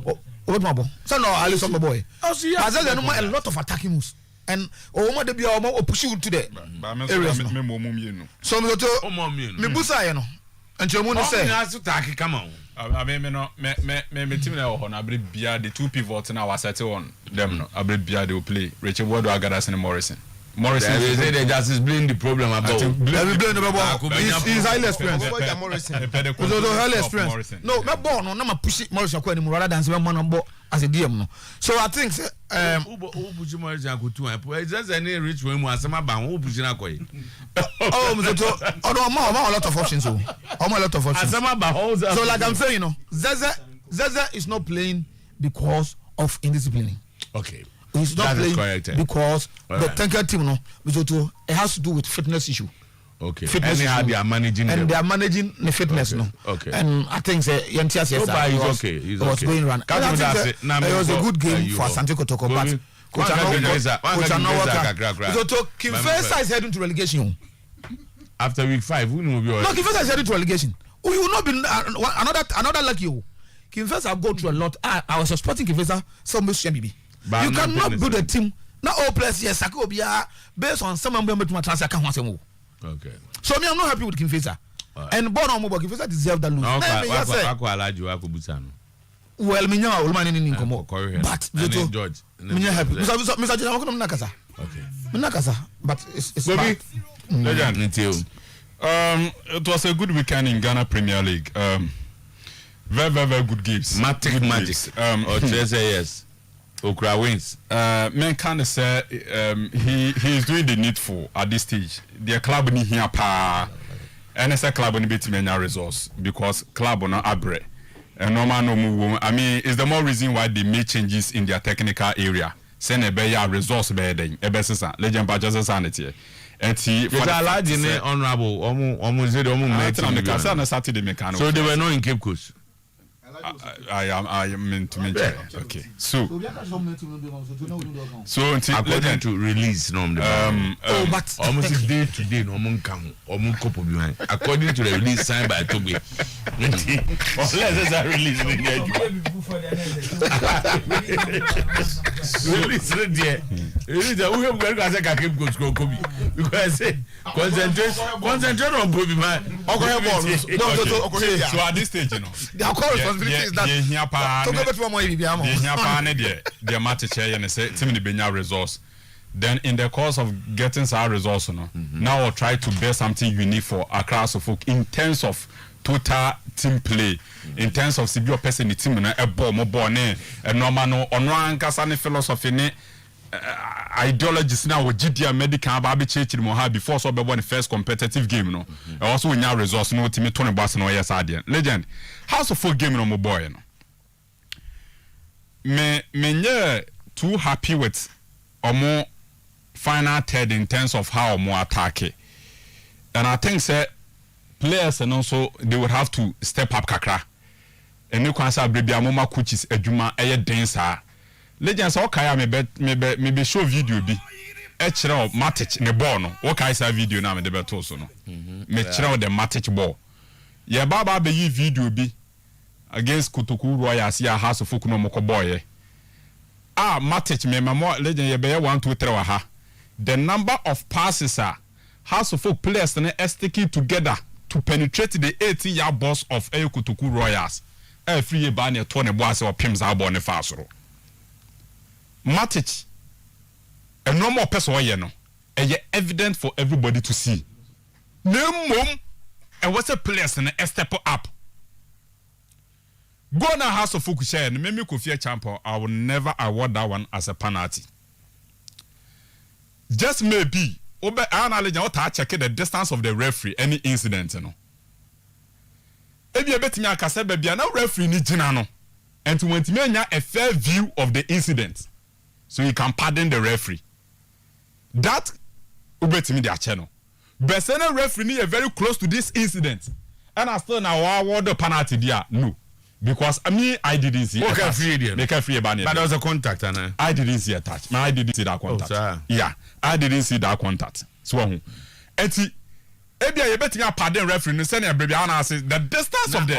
So no, I listen my boy. As a lot of attacking moves. And they be push you to the areas. So me busa you know. And you want to say come on. I mean me team na ho na bia the two pivots na was set on them no bia they will play Richard Ward Agadas and Morrison they say they just is blame the problem about he's highly experienced highly experienced no me born no na push Morrison ko anymore rather than say man no as a DM no. So I think push Morrison ko tu it's just any rich way mu asema ba who push na koy a lot of options so a lot of options so like I'm saying, you know, Zeze is not playing because of indiscipline. Okay. He's not playing because the tanker team, no, it has to do with fitness issue. Okay. Fitness and they are managing they are managing the fitness, okay. no. Okay. And I think he's was going around. It was a good game for Asante Kotoko, but Kinfesa is heading to relegation. After week 5, who will be no, Kinfesa is heading to relegation. You will not be another like you. Kinfesa go through a lot. I was supporting Kinfesa so much. You cannot build a team. Not all players yes, based on some member to my transfer can once more. Okay. So me, I'm not happy with Kinfesa. And born on mobile Kinfesa deserve that lose. Well, me now will man in Incomo. But George, me happy. Mr. General, I'm not Nakasa. Okay. Nakasa, but it's bad. It was a good weekend in Ghana Premier League. Very good games. Magic. Yes. Okra wins. Men kind of say he is doing the needful at this stage. The club ni here pa, and it's a club ni bit many resource because club na abre. And normal no move. I mean, it's the more reason why they made changes in their technical area. Send a better resource better. Ebesesa legend badges sanity. And he for the large honorable almost Saturday mechanic. So they were not in Cape Coast. I am meant to mention. Okay. So according to release but almost day to day no one come couple behind. According to the release signed by Toby. Unless a release release we have got to Cape Coast because concentrate on Bobby man. So at this stage, you know, the responsibility is that the match and say team the Benya resource. Then in the course of getting our resource, now we'll try to bear something unique for Accra folk in terms of total team play, in terms of severe person the team a ball more born and normal on rank as any philosophy ideologies now with GDA medical baby church in Moha before so be one first competitive game no. Also in your resource no team 20 bars no yes adian. Legend. House of full game no more boy no. Me too happy with more final third in terms of how more attack it. And I think say players and also they would have to step up kakra. And you can say baby amoma coaches eduma eye dancer. Legends okay me be show video bi e kire o Matic ne ball no wo kai sa video na me de beto so no me kire o the Matic ball ye baba be yi video bi against Kotoku Royals ya House of Folk no moko boy Matic me mamo legend ye be 1 2 3 wa ha the number of passes House of Folk players na sticking together to penetrate the 80-yard box of Kotoku Royals free ye ba na to ne boss o pim za ball ne fa soro Matic, a normal person, no, evident for everybody to see. No mum, and what's a place and a step up. Go now, House of Folk share and maybe Kofi Acheampong. I will never award that one as a penalty. Just maybe, check the distance of the referee, any incident, you know. If you bet me, I can say, baby, no referee ni jinano, and to want me a fair view of the incident. So you can pardon the referee. That ubetimi their channel. But the referee is very close to this incident. And I still now award the penalty there. No. Because I didn't see it. But there was a contact. I didn't see a touch. I didn't see that contact. Yeah. I didn't see that contact. So eti ebi you bet me pardon referee no say na baby ana say the distance of the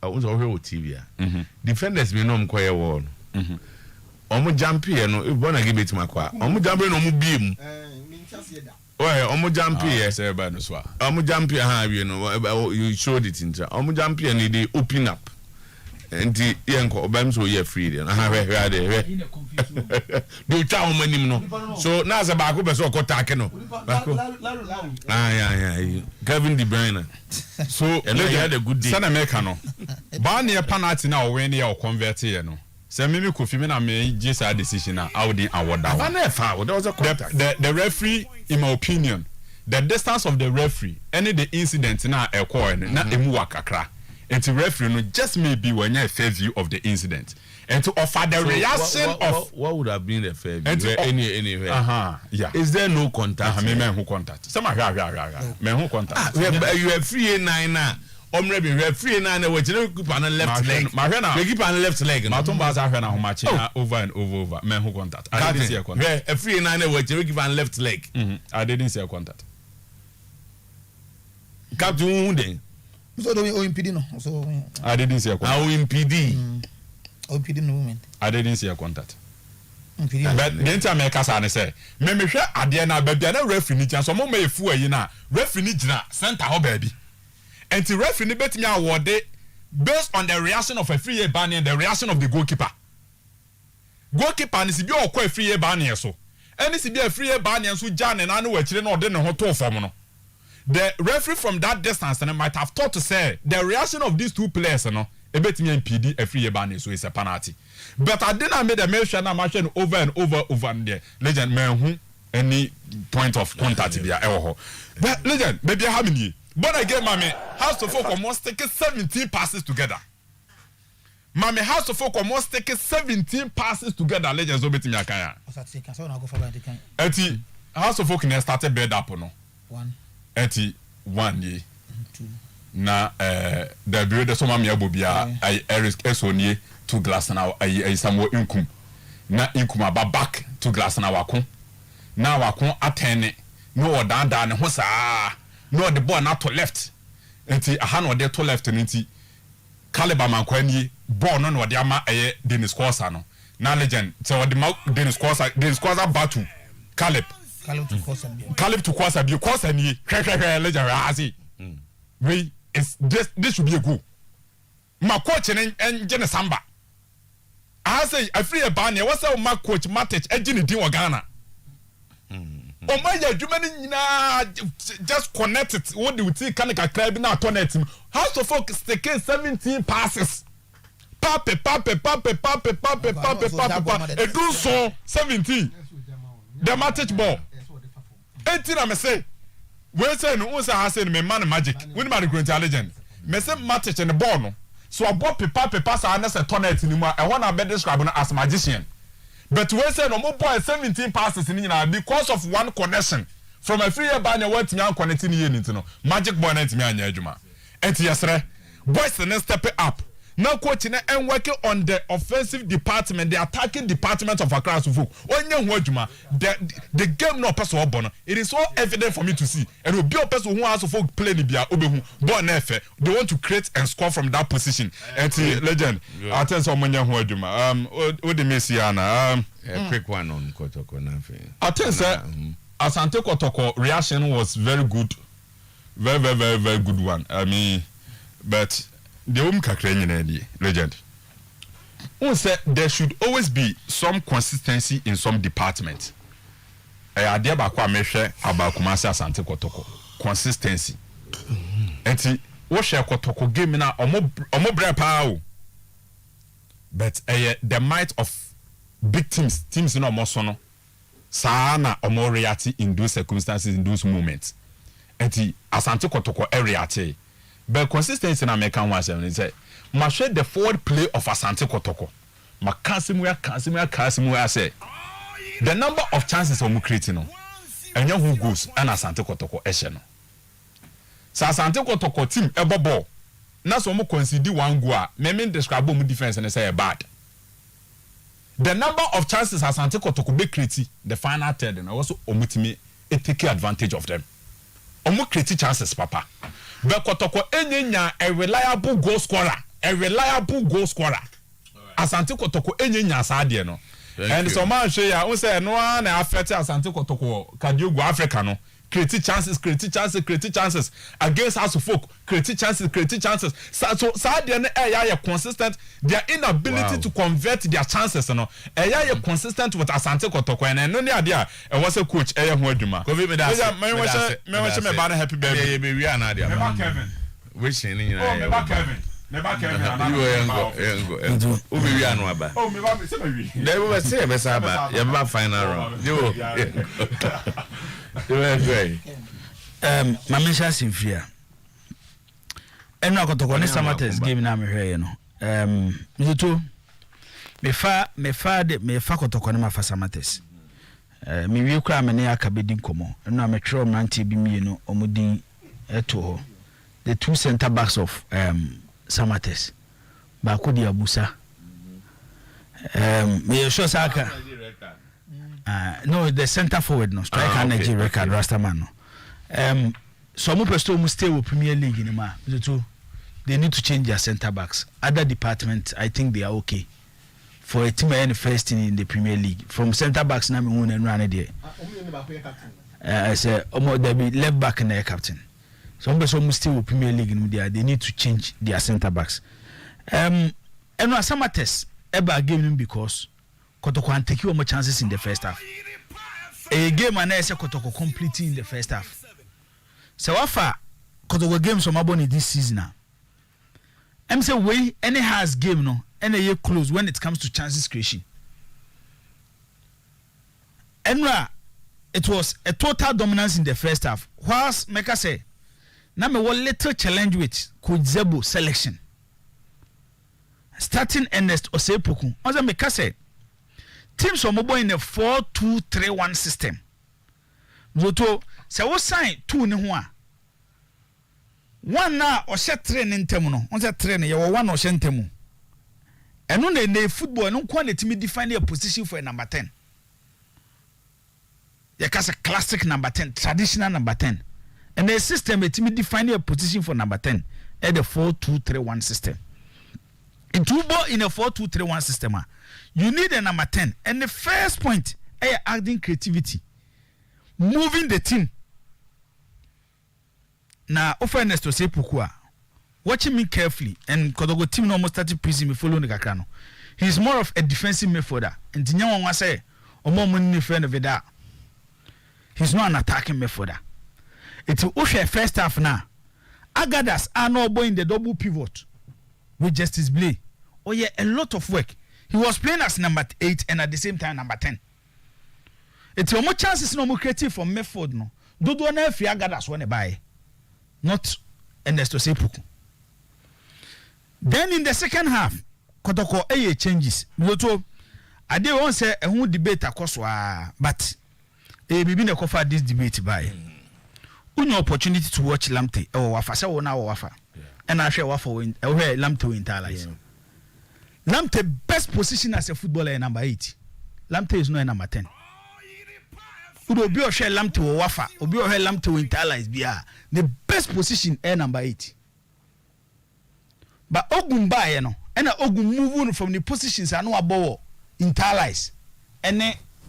was over TV. Defenders me no mkoye wall. Omo jump here no, if wanna give it to my car. Omo jump no mu beam. Oh, omo jump here. Say about no swa. Omo jump here, you know, you showed it in. Omo jump here and they open up. And the young obam so ye free and I have there. Do tell many no. So now as a back up so Kotakeno. Yeah. Kevin De Bruyne. So and they had a good day. San America no. Ban near penalty now when you convert here no. Say me Kofi me na me just a decision na I would award that one. There was a contact. The referee, in my opinion, the distance of the referee, any the incident na e call na emu wakakra. And to referee no just maybe when you have a fair view of the incident and to offer the reaction of what would have been the fair view anywhere. Yeah. Is there no contact? Me who contact. Some me who contact. You have free 9 now. Referee 9 which you keep on the left leg. You keep on the left leg. Matumba za hwe na ho match over and over. Me who contact. I didn't see a contact. A free 9 which you keep on left leg. I didn't see a contact. Captain Hunde. So do we OMPD no? So I didn't see a contact. OMPD. OMPD no movement. I didn't see a contact. But the entire make us say, me hwe ade na baby na referee ni chan so mo me fu ayi na referee ni gina center ho baby. And the referee ni betimi award based on the reaction of a free year ban and the reaction of the goalkeeper. Goalkeeper ni si bi o kwa free year ban so. Any si bi a free year ban so jan na no wa kire na ode ne ho to fam no. The referee from that distance and might have thought to say the reaction of these two players no e betimi MPD a free year ban so is a penalty. But I didn't make the mention na mention over and over and there. Legend man who any point of contact there but legend maybe how many but again mommy house of folk almost take 17 passes together. Mommy house of folk almost take 17 passes together. Legends so betimi akaya. Eti house of folk ne started build up no. 1 1 ye 2 na the build so mama abobia I Eric Esonie to glass na I Samuel Inkum na Inkum aba back to glass na wako na wako atene no odanda ne ho saa no the ball na to left enti aha no de to left enti caliber man kwani ball no de ama Dennis Kosa no na legend so the Dennis Kosa battle Caleb to Kosa bi Kosa ni legend razi we is this should be a goal my coach and Jenna Samba I say I free a ban what's our my coach Matic engine din wa Ghana oh my adwuma na just connect it what do you see can club na tournament house of folk stick 17 passes pape e do so 17 the Matic ball 18 I say we say no say I say me man magic we man the great legend me say Matic and the ball no so about paper sa na say tournament ni mu e ho na be describe no as magician but we say no mo boy 17 passes ni na because of one connection from a free year ban e want me an connect ni ye ni no magic boy na ntimi anya adwuma enti yesre boys na step up now coach na and working on the offensive department the attacking department of Accra Suffolk onye hu adwuma the game no person obo it is so evident for me to see and obi person who has Suffolk play ni bia obehu ball na efe they want to create and score from that position and legend attend so onye hu adwuma o de Messi ana a quick one on Kotoko na fe attend say Asante Kotoko reaction was very good very good one I mean but the kakra nyina die legend who said there should always be some consistency in some department ade ba kwa mehwe abakumase Asante Kotoko consistency enti wo hwe Kotoko game na omo bre pa o but the might of big teams no omo so no saa na omo react in those circumstances in those moments enti Asante Kotoko react but consistency na make one say ma share the forward play of Asante Kotoko ma Kasimu say the number of chances omu create no enya who goes and Asante Kotoko ehye no sa Asante Kotoko team ebo ball na so omu concede one goal me describe omu defense and say bad the number of chances Asante Kotoko be create the final third and also omu team take advantage of them omu create chances papa but Kotoko enyenya a reliable goal scorer a reliable goal scorer. Asante Kotoko enye nyasa ade no. And so man hwe ya won say no na affect Asante Kotoko Kadiogo Africa no. Create chances against House of Folk. Create chances. So they are consistent. Their inability to convert their chances, no. They are consistent with Asante Kotoko, and no idea. And was a coach. Happy baby. We are not there. Kevin. Wishing you know. Kevin. Never Kevin. Mamisha Sinfia. Eno Kotoko ne Samates game na me hwe no. Mizuto me fa Kotoko ne mafa Samates. Me wi kura me ne aka bedi nkomo. Eno a me twerɛ mrante bi mienu omudin eto ho. The two center backs of Samates. Ba ko di Abusa. Me sure saka. No, the center forward no striker energy record Rastaman no. Some people must stay with Premier League in ma. They need to change their center backs. Other departments, I think they are okay for a team in first in the Premier League. From center backs na me won and run there. I say there be left back and their captain. Some people must stay with Premier League in there. They need to change their center backs. And no Samates ever game because Kotoko take you more chances in the first half. A game and I say Kotoko completely in the first half. So after Kotoko games from Aboni this season now. I'm say way any has game no any year close when it comes to chances creation. Enra it was a total dominance in the first half. Whilst Meka say now me one little challenge with Coach Zebo selection. Starting Ernest Osepoku. Also Meka say teams are mobile in a 4-2-3-1 system. Zoto se wo sign 2 ne ho a. One na o hye 3 ne ntemu no. On say 3 ne ye wo one o hye ntemu. Eno na ne football no kwa na timi define a position for a number 10. Ye ka say classic number 10, traditional number 10. And the system timi define a position for number 10 at the 4-2-3-1 system. In a 4-2-3-1 system, you need a number 10. And the first point is adding creativity, moving the team. Now, offense to say Pukua, watching me carefully, and Kodogo team almost started prison me follow the Kakano. He's more of a defensive midfielder. And Tinyawan was say, or more money friend of that. He's not an attacking midfielder. It's a first half now. Agadas are now going the double pivot with Justice Blay. Oh yeah, a lot of work. He was playing as number 8 and at the same time number 10. It's more chances no more creative for Medford no. Dodo na free Agadas when they buy. Not Ernesto Sepuku. Then in the second half, Kotoko changes. Loto I dey want say a whole debate akoswa but bibi na cover this debate by. Uno opportunity to watch Lamte or Wafa say wona Wafa. And I share Wafa win Lamte win Interlies. Lamte best position as a footballer is number 8. Lamte is not a number 10. Udo bi o share Lamte or Wafa, obi o share Lamte win Interlies bia. The best position is number 8. But Ogun buy no, and Ogun move from the positions I know about Interlies and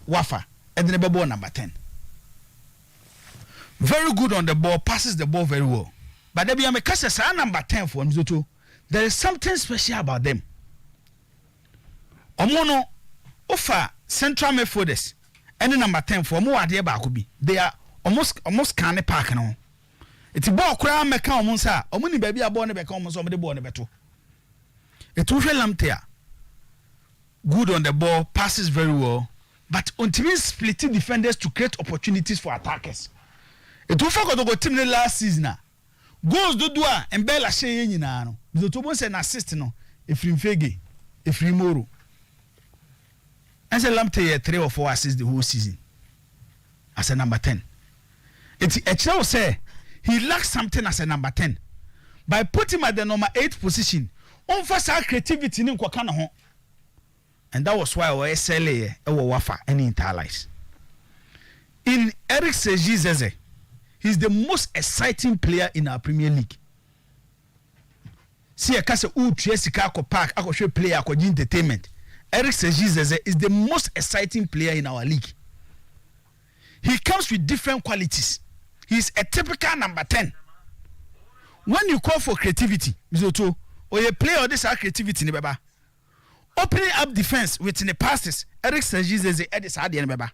Wafa and then the number 10. Very good on the ball, passes the ball very well. But there be a Mekasa number 10 for Mzoto. There is something special about them. Omono offer central midfielders any number 10 for more idea bakubi. They are almost canny park no. It's a ball crown meka omonsa. Omuni baby a born beka omonso omde born beto. It will Lamtea. Good on the ball, passes very well. But until splitting defenders to create opportunities for attackers. It will forget to go team last season. Goals do doa and Bella Shay nyina no. The to say an assist no. Efrim Fege, Efrim Moro. And say Lamte 3 or 4 assists the whole season. As a number 10. It's a child say he lacks something as a number 10. By putting him at the number 8 position, on first creativity in Kwakana ho. And that was why we SLA Wafa and Interlies. In Eric Sejizeze, he's the most exciting player in our Premier League. see a kasa utu sika ko park akɔhwɛ player akɔgye entertainment. Eric Sejizeze is the most exciting player in our league. He comes with different qualities. He's a typical number 10. When you call for creativity, Mizoto, or you play all this creativity in the opening up defense within the passes, Eric Sejizeze at this hard baba.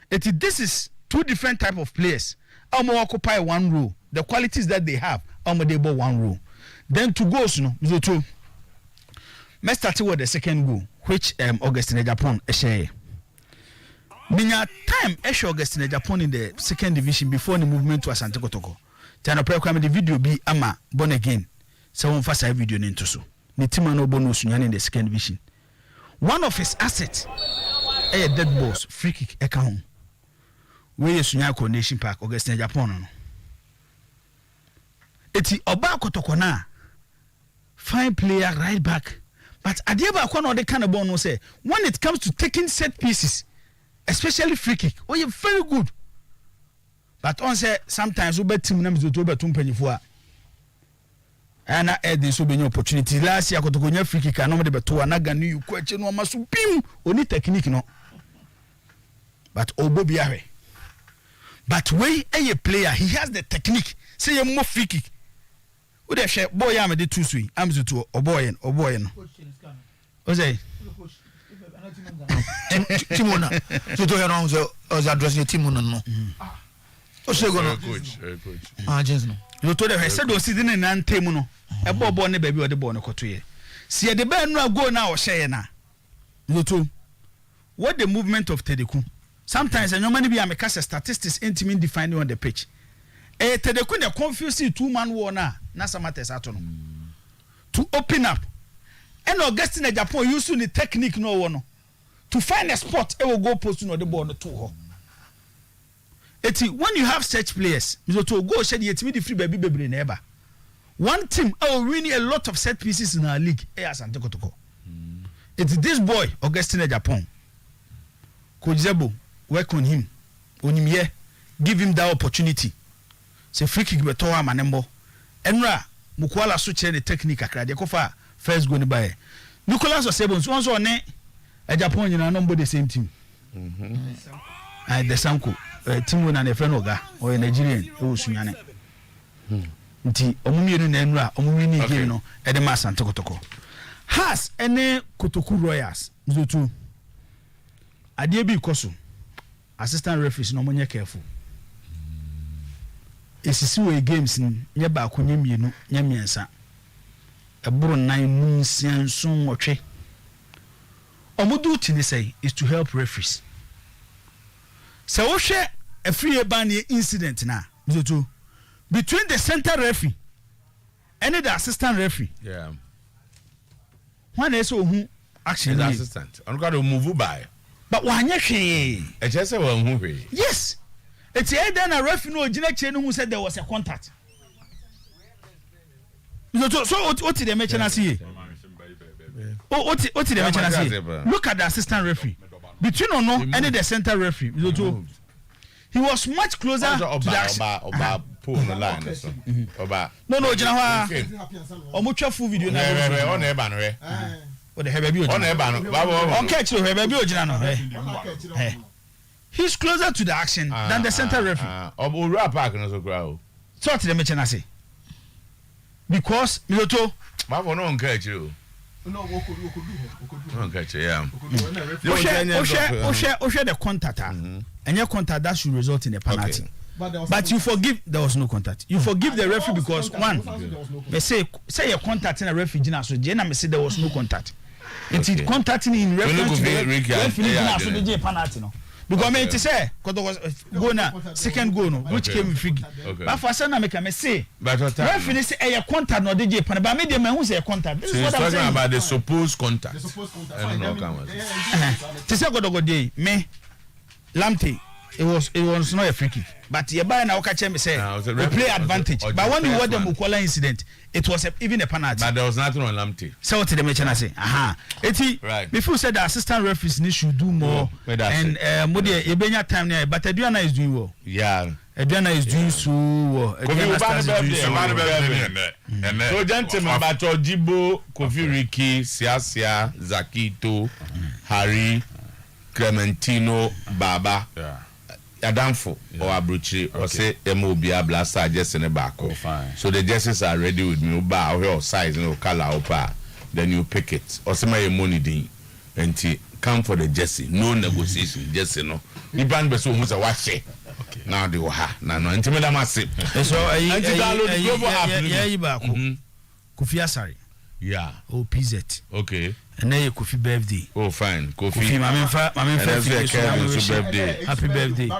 This is two different type of players. Almost occupy one role. The qualities that they have, almost they bought one role. Then to go, Mizoto. Let's start with the second goal, which Augustine Acheampong share. Minya time Augustine Acheampong in the second division before the movement to Asante Kotoko. Tana prayer the video be ama born again. So one first video into so. The team no bonus in the second division. One of his assets, a dead balls, free kick account. Where is Sunyako Nation Park, Augustine Acheampong? Eti Oba Kotoko na fine player right back. But Adiaba Kwano the kind of ball no say when it comes to taking set pieces, especially free kick, oh you're very good. But on say sometimes we bet team names to over 2.4. And I had this open opportunity last year. I got to go free kick. I know the better one. I got new question. No must bim only technique no. But Obo Biare. But way a player, he has the technique. Say a more free kick. Who they share boy? I'm the two sweet. I'm the two or boy. What's that? Timona. So to hear on the addressing Timona no. Coach. Jason. You told her said was sitting in an temuno. A bob on the baby or the born cotuye. See the band no go now share na. You too. What the movement of Tedeku? Sometimes I normally be a cast statistics intimate defining on the pitch. Tedeku the confusing 2-man war na Nasamates atono. To open up. And Augustine Acheampong using the technique no one. To find a spot, it will go post no the ball no two. When you have such players, you to go shed yet me the free baby never. One team winning a lot of set pieces in our league. It's this boy, Augustine Acheampong. Coach Zebo, work on him. Give him that opportunity. Say free kick betoa manembo. Enra mukwala switch the technique akra de kofa first go ni by. Nicolas Osebon so on ne Acheampong na number the same team. The Sanko team na ne friend oga or Nigerian o sunyane. Nti omumienu na enra omumini game no e de ma Asante Kotoko. Has ene Kotoku Royals nzotu. Adie bi koso. Assistant referees no monye careful. Esisi we games ni nye ba akonye mienu nye miensa. Eburu 9 munsian sun otwe. Omudu tini say is to help referees. So we share a free ban incident now. Between the center referee and the assistant referee. Yeah. One is who actually the assistant. I'm going to move by. But one year, just say one movie. Yes. It's then a referee no Gina who said there was a contact. So what did they mention as he? What did they mention as he? Look at the assistant referee. Between Ono and the center referee, he was much closer to the action. No, Jana. Omucha full video now. On Eban. What the hell? On Eban. On catch you, baby, Jana. He's closer to the action than the center referee. Oyerepa Park no so grow. So what did they mention as he? Because Miloto. Babo no on catch you. No, okay, yeah. Oshe the contact, and your contact that should result in a penalty. Okay. But you forgive there was no contact. You forgive the referee because one, they say your contact in a referee, so Jenna may say there was no contact. It's contacting in reference to the referee, so they penalty no. Because I mean to say, go na second goal no, which came with free. But for some make me say, referee say a contact no DJ pan. But me dey man who say a contact. This is what I'm saying about the supposed contact. I don't know. To say go day me Lamptey. It was not a free kick. But you buy now catch me say we play advantage. But when you watch the Mukwala incident, it was even a penalty. But there was nothing on Lamptey. So what did they mention? I say, right. Before said the assistant referees need should do more. And Modi Ebenya time there, but Adriana is doing well. Yeah. Adriana is doing so well. Adriana Stars is doing so well. So gentlemen, Bato Jibo, Kofi Riki, Siasia, Zakito, Harry, Clementino, Baba. Adamfo or Abruchi or say MOBA blaster just in the back. So the jerseys are ready with me. Ba or size and color or then you pick it. Or some money din and come for the jersey. No negotiation, jersey no. You ban be so much a wash. Now they were no intimate massive. So Kofi Asari. Yeah. Oh PZ. Okay. And then you Kofi birthday. Oh fine. Kofi, my birthday. Happy birthday.